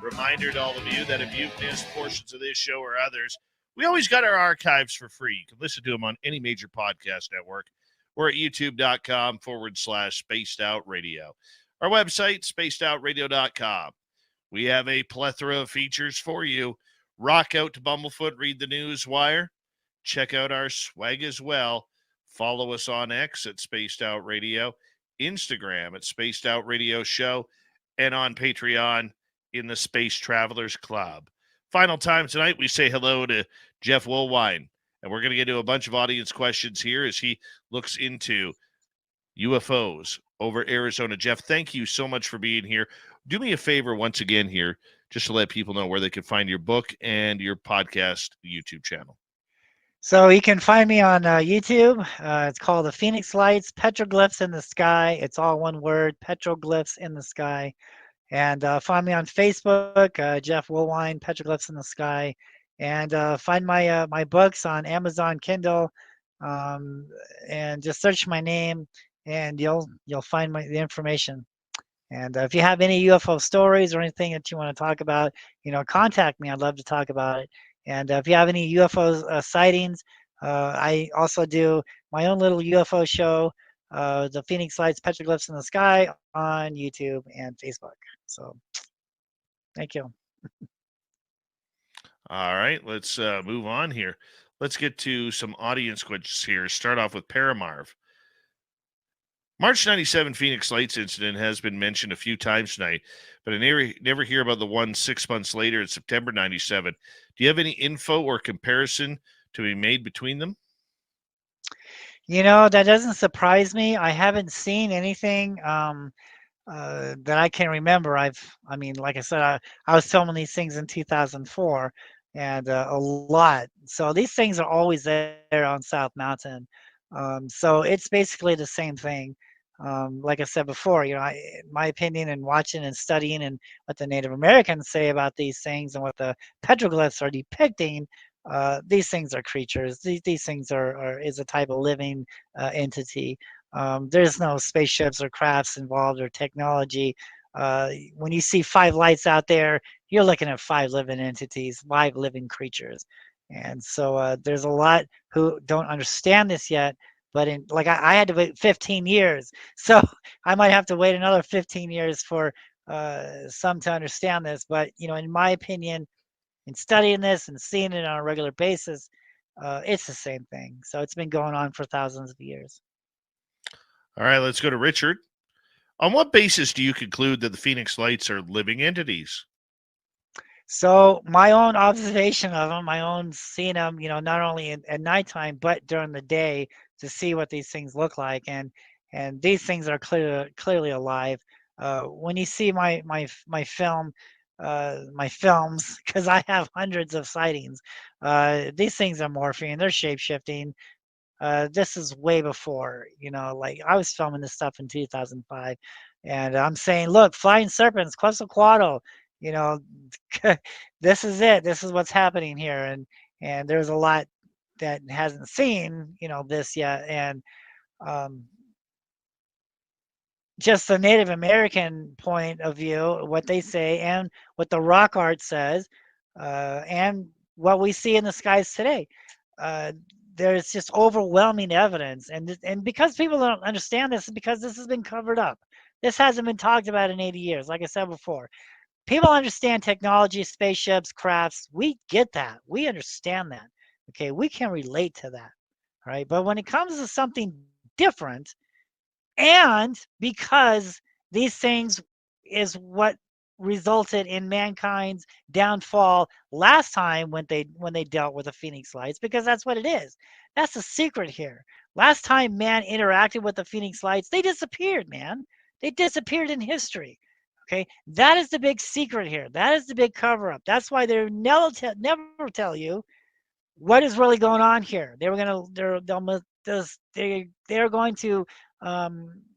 Reminder to all of you that if you've missed portions of this show or others, we always got our archives for free. You can listen to them on any major podcast network. We're at youtube.com/Spaced Out Radio. Our website, spacedoutradio.com. We have a plethora of features for you. Rock out to Bumblefoot, read the news wire. Check out our swag as well. Follow us on X at Spaced Out Radio, Instagram at Spaced Out Radio Show, and on Patreon in the Space Travelers Club. Final time tonight, we say hello to Jeff Woolwine, and we're going to get to a bunch of audience questions here as he looks into UFOs over Arizona. Jeff, thank you so much for being here. Do me a favor once again here, just to let people know where they can find your book and your podcast YouTube channel. So you can find me on YouTube. It's called The Phoenix Lights, Petroglyphs in the Sky. It's all one word, Petroglyphs in the Sky. And find me on Facebook, Jeff Woolwine, Petroglyphs in the Sky. And find my books on Amazon Kindle. um, and just search my name, and you'll find the information. And if you have any UFO stories or anything that you want to talk about, contact me. I'd love to talk about it. And if you have any UFO sightings, I also do my own little UFO show, the Phoenix Lights Petroglyphs in the Sky on YouTube and Facebook. So thank you. All right, let's move on here. Let's get to some audience questions here. Start off with Paramarv. March 97 Phoenix Lights incident has been mentioned a few times tonight, but I never hear about the one 6 months later in September 97. Do you have any info or comparison to be made between them? That doesn't surprise me. I haven't seen anything that I can remember. I mean, like I said, I was filming these things in 2004, and a lot. So these things are always there on South Mountain. So it's basically the same thing. Like I said before, in my opinion, and watching and studying and what the Native Americans say about these things and what the petroglyphs are depicting, these things are creatures. These things is a type of living entity. There's no spaceships or crafts involved or technology. When you see 5 lights out there, you're looking at 5 living entities, 5 living creatures. And so there's a lot who don't understand this yet. But I had to wait 15 years, so I might have to wait another 15 years for some to understand this. But in my opinion, in studying this and seeing it on a regular basis, it's the same thing. So it's been going on for thousands of years. All right, let's go to Richard. On what basis do you conclude that the Phoenix Lights are living entities? So my own observation of them, my own seeing them, not only at nighttime but during the day to see what these things look like, and these things are clearly alive. When you see my film, my films, because I have hundreds of sightings, these things are morphing, they're shape shifting. This is way before, like I was filming this stuff in 2005, and I'm saying, look, flying serpents, Quetzalcoatl, you know, this is it. This is what's happening here, and there's a lot that hasn't seen, this yet, and um, just the Native American point of view, what they say, and what the rock art says, and what we see in the skies today. Uh, there's just overwhelming evidence, and because people don't understand this, because this has been covered up. This hasn't been talked about in 80 years. Like I said before, people understand technology, spaceships, crafts. We get that. We understand that. Okay, we can relate to that, right? But when it comes to something different, and because these things is what resulted in mankind's downfall last time when they dealt with the Phoenix Lights, because that's what it is. That's the secret here. Last time man interacted with the Phoenix Lights, they disappeared, man. They disappeared in history. Okay, that is the big secret here. That is the big cover up. That's why they never tell you what is really going on here. They were gonna they're going to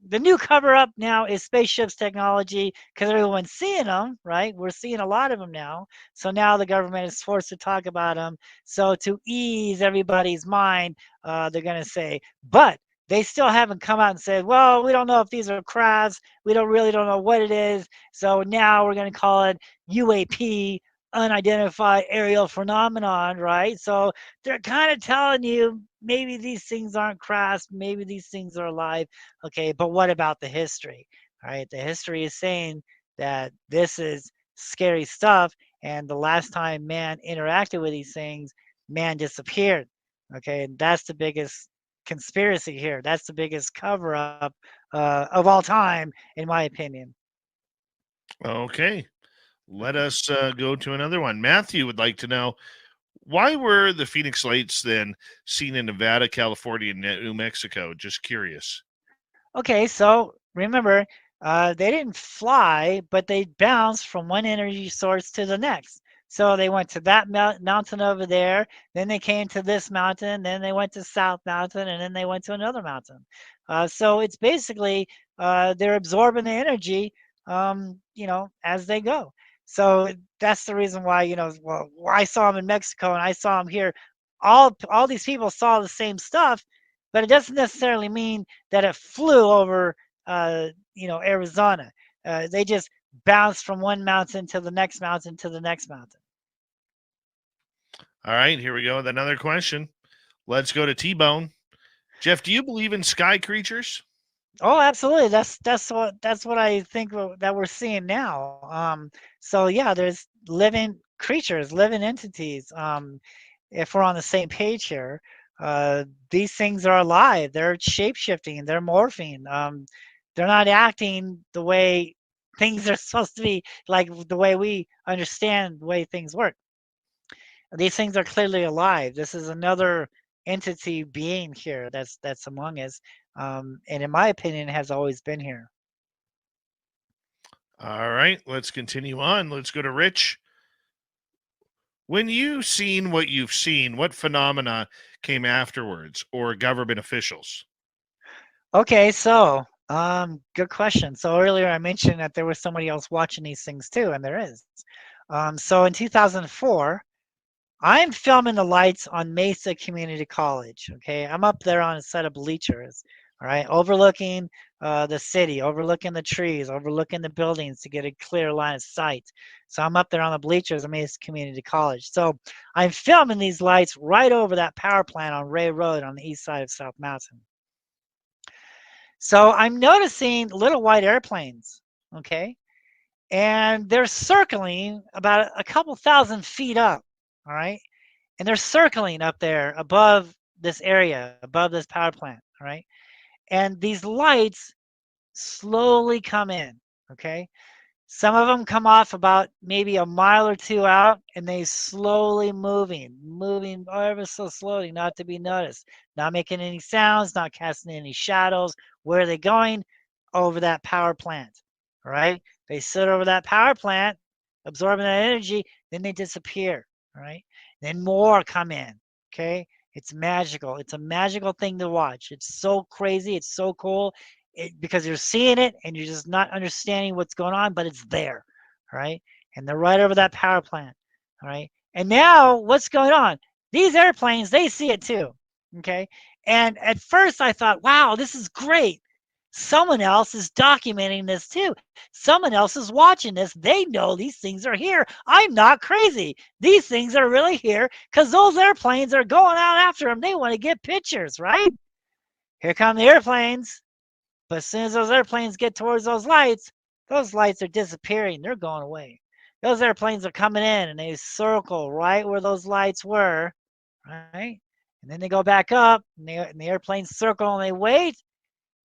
the new cover up now is spaceships technology, because everyone's seeing them, right? We're seeing a lot of them now. So now the government is forced to talk about them. So to ease everybody's mind, they're going to say, but they still haven't come out and said, well, we don't know if these are crafts. We don't know what it is. So now we're going to call it UAP, unidentified aerial phenomenon, right? So they're kind of telling you maybe these things aren't crafts, maybe these things are alive. Okay, but what about the history? All right, the history is saying that this is scary stuff, and the last time man interacted with these things, man disappeared. Okay, and that's the biggest conspiracy here. That's the biggest cover up of all time, in my opinion. Okay, let us go to another one. Matthew would like to know, why were the Phoenix Lights then seen in Nevada, California, and New Mexico? Just curious. Okay, so remember, they didn't fly, but they bounced from one energy source to the next. So they went to that mountain over there, then they came to this mountain, then they went to South Mountain, and then they went to another mountain. So it's basically they're absorbing the energy, as they go. So that's the reason why, well, I saw them in Mexico and I saw them here. all these people saw the same stuff, but it doesn't necessarily mean that it flew over, Arizona. They just bounced from one mountain to the next mountain to the next mountain. All right, here we go with another question. Let's go to T-Bone. Jeff, do you believe in sky creatures? Oh, absolutely. That's what I think that we're seeing now. So yeah, there's living creatures, living entities. If we're on the same page here, these things are alive. They're shape shifting. They're morphing. They're not acting the way things are supposed to be, like the way we understand the way things work. These things are clearly alive. This is another entity being here that's among us, and in my opinion, has always been here. All right, let's continue on. Let's go to Rich. When you've seen what you've seen, what phenomena came afterwards or government officials? Okay, so good question. So earlier I mentioned that there was somebody else watching these things too, and there is. So in 2004, I'm filming the lights on Mesa Community College. Okay, I'm up there on a set of bleachers. All right, overlooking the city, overlooking the trees, overlooking the buildings to get a clear line of sight. So I'm up there on the bleachers at Mesa Community College. So I'm filming these lights right over that power plant on Ray Road on the east side of South Mountain. So I'm noticing little white airplanes. Okay, and they're circling about a couple thousand feet up. All right, and they're circling up there above this area, above this power plant, all right? And these lights slowly come in, okay? Some of them come off about maybe a mile or two out, and they slowly moving ever so slowly, not to be noticed, not making any sounds, not casting any shadows. Where are they going? Over that power plant, all right? They sit over that power plant, absorbing that energy, then they disappear, all right? Then more come in, okay? It's magical. It's a magical thing to watch. It's so crazy. It's so cool because you're seeing it and you're just not understanding what's going on, but it's there, right? And they're right over that power plant, all right? And now what's going on? These airplanes, they see it too, okay? And at first I thought, wow, this is great. Someone else is documenting this too. Someone else is watching this. They know these things are here. I'm not crazy. These things are really here because those airplanes are going out after them. They want to get pictures, right? Here come the airplanes. But as soon as those airplanes get towards those lights are disappearing. They're going away. Those airplanes are coming in and they circle right where those lights were, right? And then they go back up and the airplanes circle and they wait.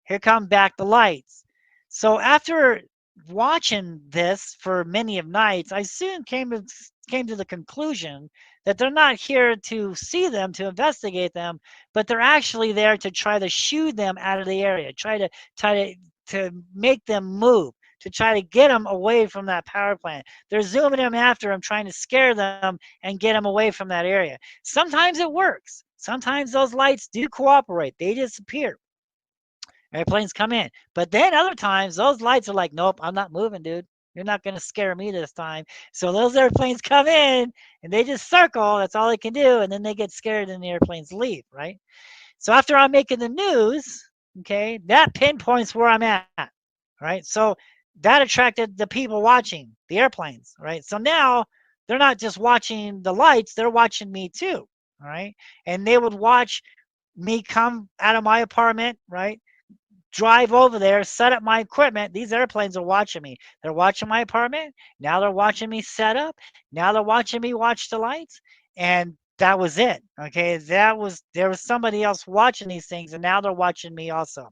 Here come back the lights. So after watching this for many of nights, I soon came to the conclusion that they're not here to see them, to investigate them, but they're actually there to try to shoo them out of the area, try to make them move, to try to get them away from that power plant. They're zooming them after them, trying to scare them and get them away from that area. Sometimes it works. Sometimes those lights do cooperate. They disappear. Airplanes come in. But then other times, those lights are like, nope, I'm not moving, dude. You're not going to scare me this time. So those airplanes come in and they just circle. That's all they can do. And then they get scared and the airplanes leave, right? So after I'm making the news, okay, that pinpoints where I'm at, right? So that attracted the people watching the airplanes, right? So now they're not just watching the lights, they're watching me too, all right? And they would watch me come out of my apartment, right? Drive over there, set up my equipment. These airplanes are watching me. They're watching my apartment. Now they're watching me set up. Now they're watching me watch the lights. And that was it. Okay. There was somebody else watching these things, and now they're watching me also.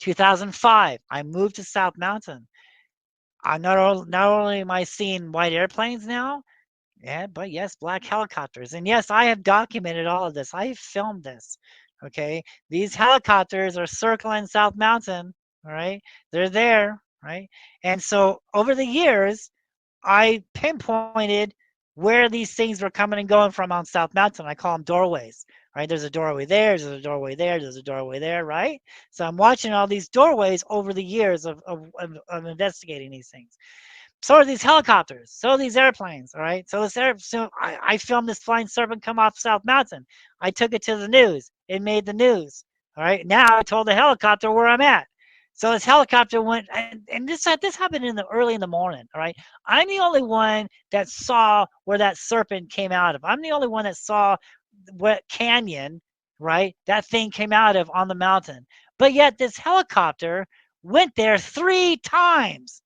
2005, I moved to South Mountain. Not only am I seeing white airplanes now, yeah, but yes, black helicopters. And yes, I have documented all of this. I have filmed this. Okay. These helicopters are circling South Mountain. All right. They're there. Right. And so over the years, I pinpointed where these things were coming and going from on South Mountain. I call them doorways. Right. There's a doorway there. There's a doorway there. There's a doorway there. Right. So I'm watching all these doorways over the years of investigating these things. So are these helicopters. So are these airplanes. All right. So I filmed this flying serpent come off South Mountain. I took it to the news. It made the news. All right. Now I told the helicopter where I'm at. So this helicopter went, and this happened early in the morning. All right. I'm the only one that saw where that serpent came out of. I'm the only one that saw what canyon, right, that thing came out of on the mountain. But yet this helicopter went there 3 times.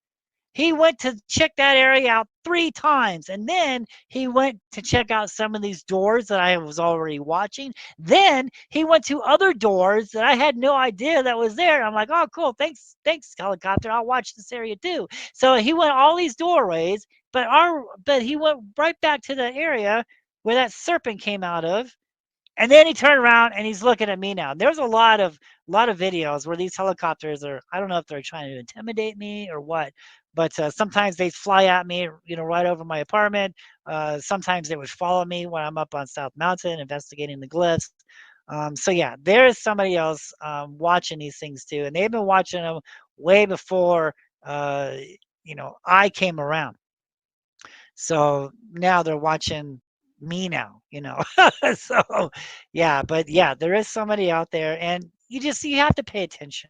He went to check that area out 3 times, and then he went to check out some of these doors that I was already watching. Then he went to other doors that I had no idea that was there. I'm like, oh, cool, thanks, helicopter. I'll watch this area too. So he went all these doorways, but he went right back to the area where that serpent came out of, and then he turned around and he's looking at me now. There's a lot of videos where these helicopters are, I don't know if they're trying to intimidate me or what, but sometimes they fly at me, right over my apartment. Sometimes they would follow me when I'm up on South Mountain investigating the glyphs. So yeah, there is somebody else watching these things too, and they've been watching them way before I came around. So now they're watching me now. So yeah, but yeah, there is somebody out there, and you have to pay attention,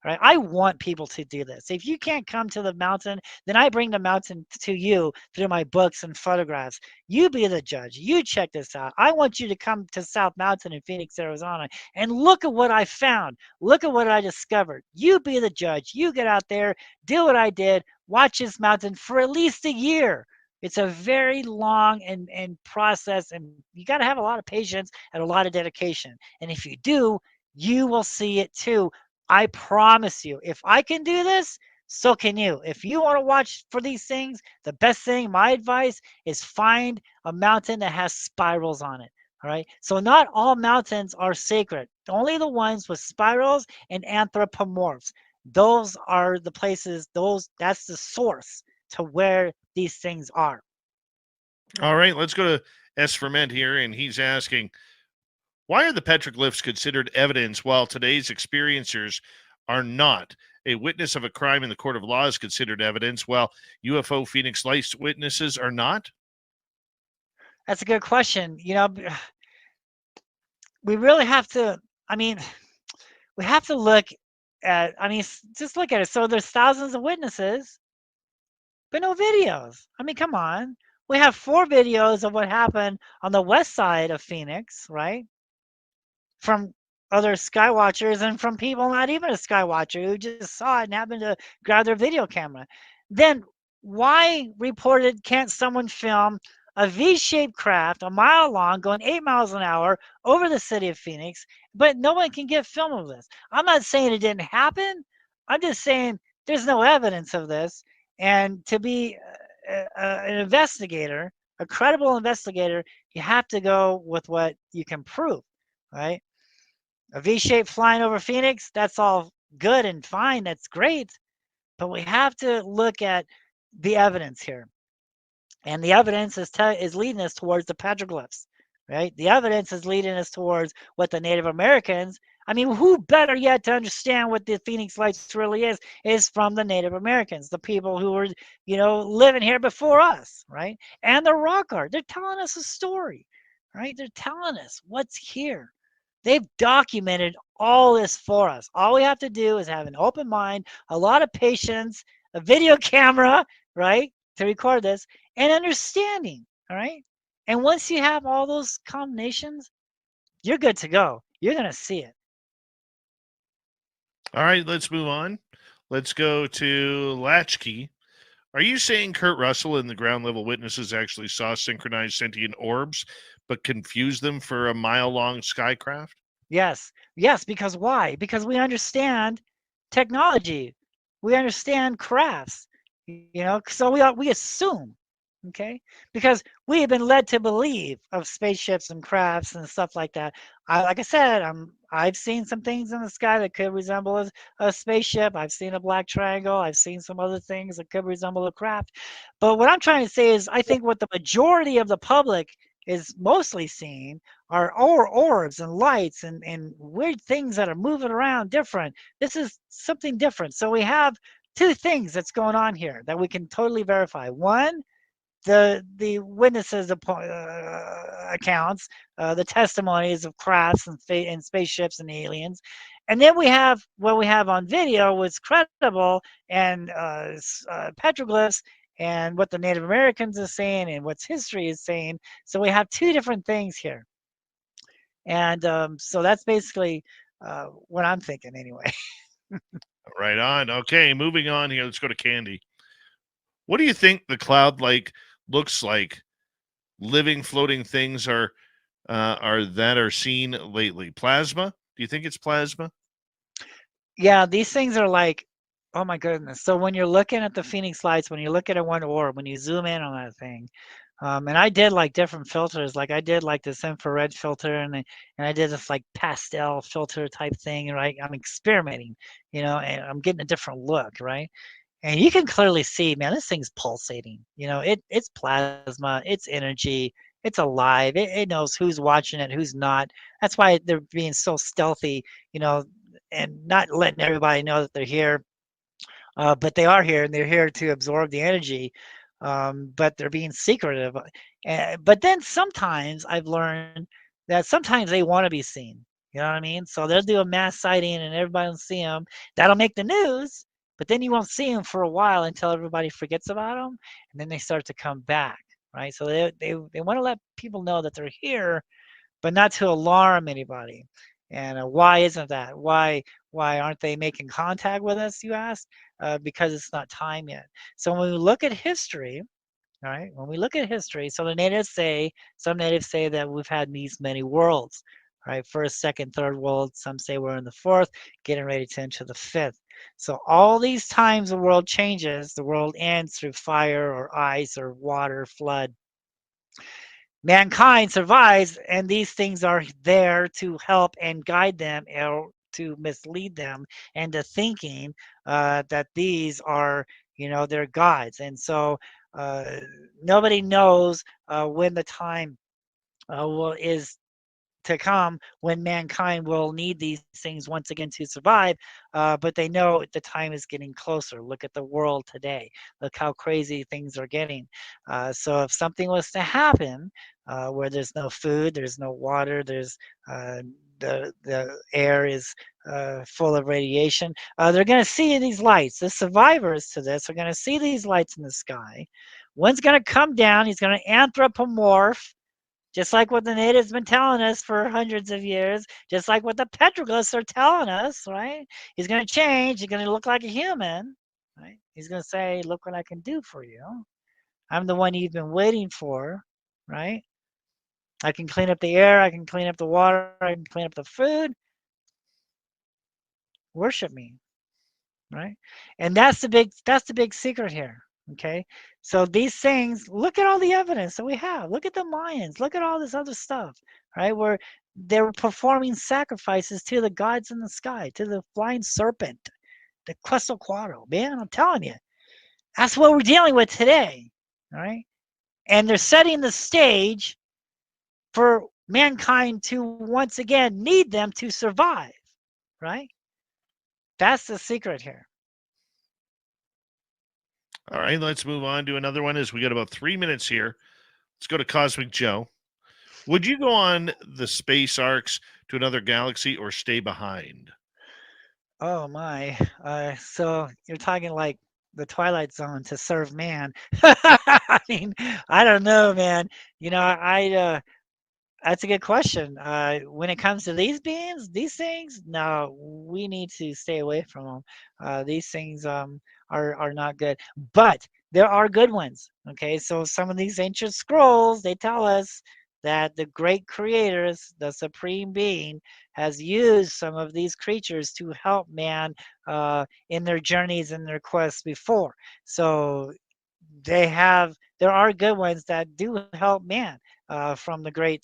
right? I want people to do this. If you can't come to the mountain, then I bring the mountain to you through my books and photographs. You be the judge. You check this out. I want you to come to South Mountain in Phoenix, Arizona, and look at what I found. Look at what I discovered. You be the judge. You get out there, do what I did, watch this mountain for at least a year. It's a very long and process, and you got to have a lot of patience and a lot of dedication. And if you do, you will see it too. I promise you. If I can do this, so can you. If you want to watch for these things, the best thing, my advice, is find a mountain that has spirals on it. All right. So not all mountains are sacred. Only the ones with spirals and anthropomorphs. Those are the places, that's the source to where these things are. All right, let's go to S. Ferment here, and he's asking, why are the petroglyphs considered evidence while today's experiencers are not? A witness of a crime in the court of law is considered evidence, while UFO Phoenix Lights witnesses are not? That's a good question. We really have to, I mean, we have to look just look at it. So there's thousands of witnesses, but no videos. I mean, come on. We have 4 videos of what happened on the west side of Phoenix, right? From other skywatchers and from people not even a skywatcher who just saw it and happened to grab their video camera. Then why reported can't someone film a V-shaped craft a mile long going 8 miles an hour over the city of Phoenix, but no one can get film of this? I'm not saying it didn't happen. I'm just saying there's no evidence of this. And to be an investigator, a credible investigator, you have to go with what you can prove, right? A V-shape flying over Phoenix, that's all good and fine. That's great. But we have to look at the evidence here. And the evidence is leading us towards the petroglyphs, right? The evidence is leading us towards what the Native Americans, I mean, who better yet to understand what the Phoenix Lights really is from the Native Americans, the people who were, living here before us, right? And the rock art. They're telling us a story, right? They're telling us what's here. They've documented all this for us. All we have to do is have an open mind, a lot of patience, a video camera, right, to record this, and understanding, all right? And once you have all those combinations, you're good to go. You're going to see it. All right, let's move on. Let's go to Latchkey. Are you saying Kurt Russell and the ground level witnesses actually saw synchronized sentient orbs, but confused them for a mile-long skycraft? Yes. Yes, because why? Because we understand technology. We understand crafts, so we assume, okay? Because we have been led to believe of spaceships and crafts and stuff like that. Like I said, I've seen some things in the sky that could resemble a spaceship. I've seen a black triangle. I've seen some other things that could resemble a craft. But what I'm trying to say is I think what the majority of the public is mostly seeing are orbs and lights and weird things that are moving around different. This is something different. So we have two things that's going on here that we can totally verify. One, the witnesses accounts, the testimonies of crafts and spaceships and aliens, and then we have what we have on video was credible and petroglyphs and what the Native Americans are saying and what's history is saying. So we have two different things here, and so that's basically what I'm thinking anyway. Right on. Okay, moving on here. Let's go to Candy. What do you think the cloud like looks like? Living, floating things are that are seen lately. Plasma? Do you think it's plasma? Yeah, these things are like, oh my goodness. So when you're looking at the Phoenix lights, when you look at a one orb, when you zoom in on that thing, and I did like different filters, like I did like this infrared filter and I did this like pastel filter type thing, right? I'm experimenting, and I'm getting a different look, right? And you can clearly see, man, this thing's pulsating. It's plasma, it's energy, it's alive. It knows who's watching it, who's not. That's why they're being so stealthy, you know, and not letting everybody know that they're here. But they are here, and they're here to absorb the energy. But they're being secretive. But then sometimes I've learned that sometimes they want to be seen. You know what I mean? So they'll do a mass sighting, and everybody will see them. That'll make the news. But then you won't see them for a while until everybody forgets about them, and then they start to come back, right? So they want to let people know that they're here, but not to alarm anybody. And why isn't that? Why aren't they making contact with us? You ask. Because it's not time yet. So when we look at history, all right, when we look at history, so some natives say that we've had these many worlds, right? First, second, third world. Some say we're in the fourth, getting ready to enter the fifth. So all these times the world changes, the world ends through fire or ice or water, flood. Mankind survives, and these things are there to help and guide them or to mislead them into thinking that these are, their gods. And so uh, nobody knows when the time is to come when mankind will need these things once again to survive. But they know the time is getting closer. Look at the world today. Look how crazy things are getting. So if something was to happen where there's no food, there's no water, there's the air is full of radiation, they're going to see these lights. The survivors to this are going to see these lights in the sky. One's going to come down. He's going to anthropomorph, just like what the natives been telling us for hundreds of years, just like what the petroglyphs are telling us, right? He's going to change. He's going to look like a human, right? He's going to say, look what I can do for you. I'm the one you've been waiting for, right? I can clean up the air. I can clean up the water. I can clean up the food. Worship me, right? And that's the big secret here. Okay. So these things, look at all the evidence that we have. Look at the Mayans. Look at all this other stuff, right? Where they were performing sacrifices to the gods in the sky, to the flying serpent, the Quetzalcoatl. Man, I'm telling you, that's what we're dealing with today. All right. And they're setting the stage for mankind to once again need them to survive, right? That's the secret here. All right, let's move on to another one as we got about 3 minutes here. Let's go to Cosmic Joe. Would you go on the space arcs to another galaxy or stay behind? Oh my. So you're talking like the Twilight Zone to serve man. I mean, I don't know, man. That's a good question. When it comes to these beings, these things, no, we need to stay away from them. These things are not good, but there are good ones. Okay, so some of these ancient scrolls, they tell us that the great creators, the supreme being, has used some of these creatures to help man in their journeys and their quests before. So there are good ones that do help man from the great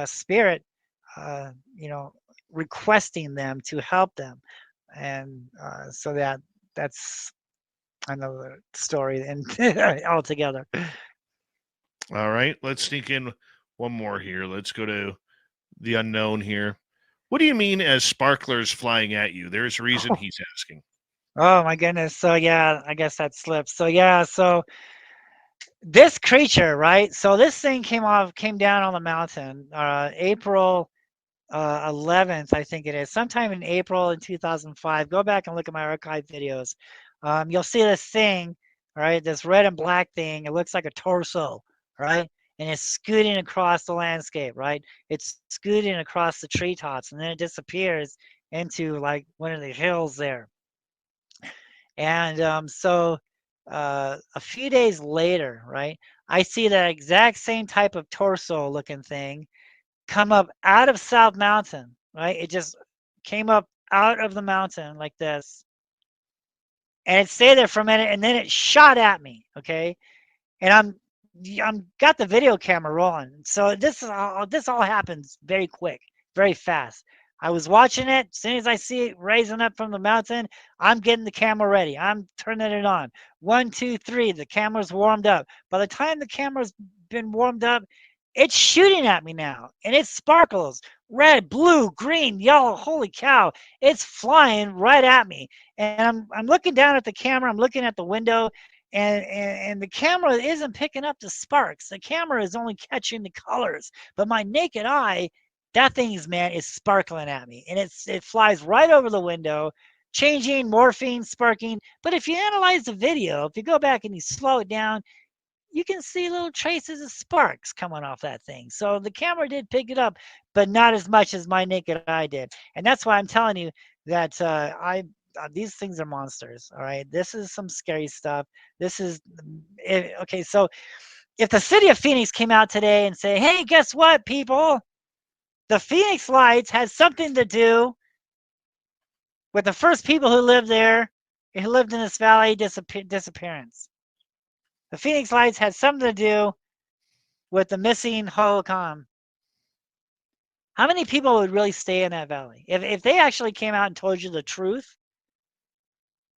spirit, uh, you know, requesting them to help them, and so that's another story and altogether. All right, let's sneak in one more here. Let's go to the unknown here. What do you mean as sparklers flying at you? There's a reason he's asking. Oh my goodness. So yeah, I guess that slipped. So yeah, so this creature, right? So this thing came down on the mountain, April 11th, I think it is, sometime in April in 2005. Go back and look at my archive videos. You'll see this thing, right? This red and black thing. It looks like a torso, right? And it's scooting across the landscape, right? It's scooting across the treetops, and then it disappears into like one of the hills there. And a few days later, right, I see that exact same type of torso looking thing come up out of South Mountain, right? It just came up out of the mountain like this, and it stayed there for a minute, and then it shot at me. Okay, and I'm got the video camera rolling. So this all happens very quick, very fast. I was watching it. As soon as I see it raising up from the mountain, I'm getting the camera ready. I'm turning it on. 1, 2, 3. The camera's warmed up. By the time the camera's been warmed up, it's shooting at me now, and it sparkles red, blue, green, yellow. Holy cow! It's flying right at me, and I'm looking down at the camera. I'm looking at the window, and the camera isn't picking up the sparks. The camera is only catching the colors, but my naked eye, that thing's man is sparkling at me, and it flies right over the window, changing, morphing, sparking. But if you analyze the video, if you go back and you slow it down, you can see little traces of sparks coming off that thing. So the camera did pick it up, but not as much as my naked eye did. And that's why I'm telling you that these things are monsters. All right, this is some scary stuff. This is okay. So if the city of Phoenix came out today and say, "Hey, guess what, people? The Phoenix Lights has something to do with the first people who lived there, who lived in this valley, disappearance. The Phoenix Lights had something to do with the missing holocron." How many people would really stay in that valley? If they actually came out and told you the truth,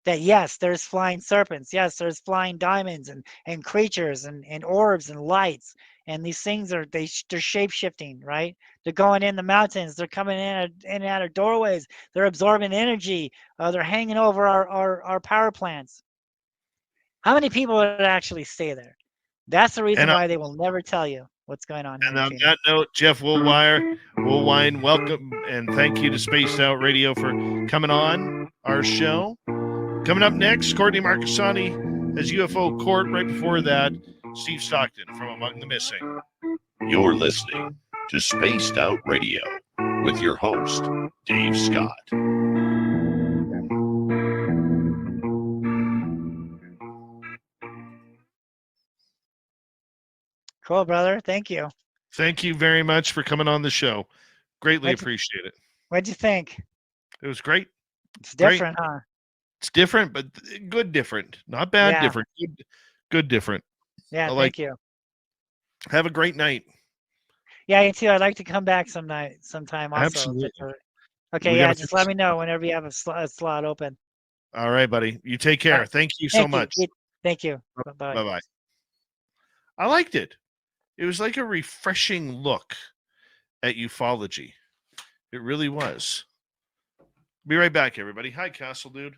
that yes, there's flying serpents, yes, there's flying diamonds and creatures and orbs and lights, and these things they're shape shifting, right? They're going in the mountains, they're coming in and out of doorways, they're absorbing energy, they're hanging over our power plants. How many people would actually stay there? That's the reason And why they will never tell you what's going on here And in on Phoenix. that note, Jeff Woolwine, welcome and thank you to Spaced Out Radio for coming on our show. Coming up next, Courtney Marcassani has UFO Court. Right before that, Steve Stockton from Among the Missing. You're listening to Spaced Out Radio with your host, Dave Scott. Cool, brother. Thank you. Thank you very much for coming on the show. Greatly What'd you, appreciate it. what'd you think? It was great. It's Great. different, huh? It's different, but good different. Not bad Yeah. different. Good different. Yeah, I thank you. Have a great night. Yeah, you too. I'd like to come back sometime also. Absolutely. Okay, We yeah, gotta just fix let it. me know whenever you have a slot open. All right, buddy. You take care. Thank you so Thank you. much. Thank you. Bye-bye. Bye-bye. I liked it. It was like a refreshing look at ufology. It really was. Be right back, everybody. Hi, Castle Dude.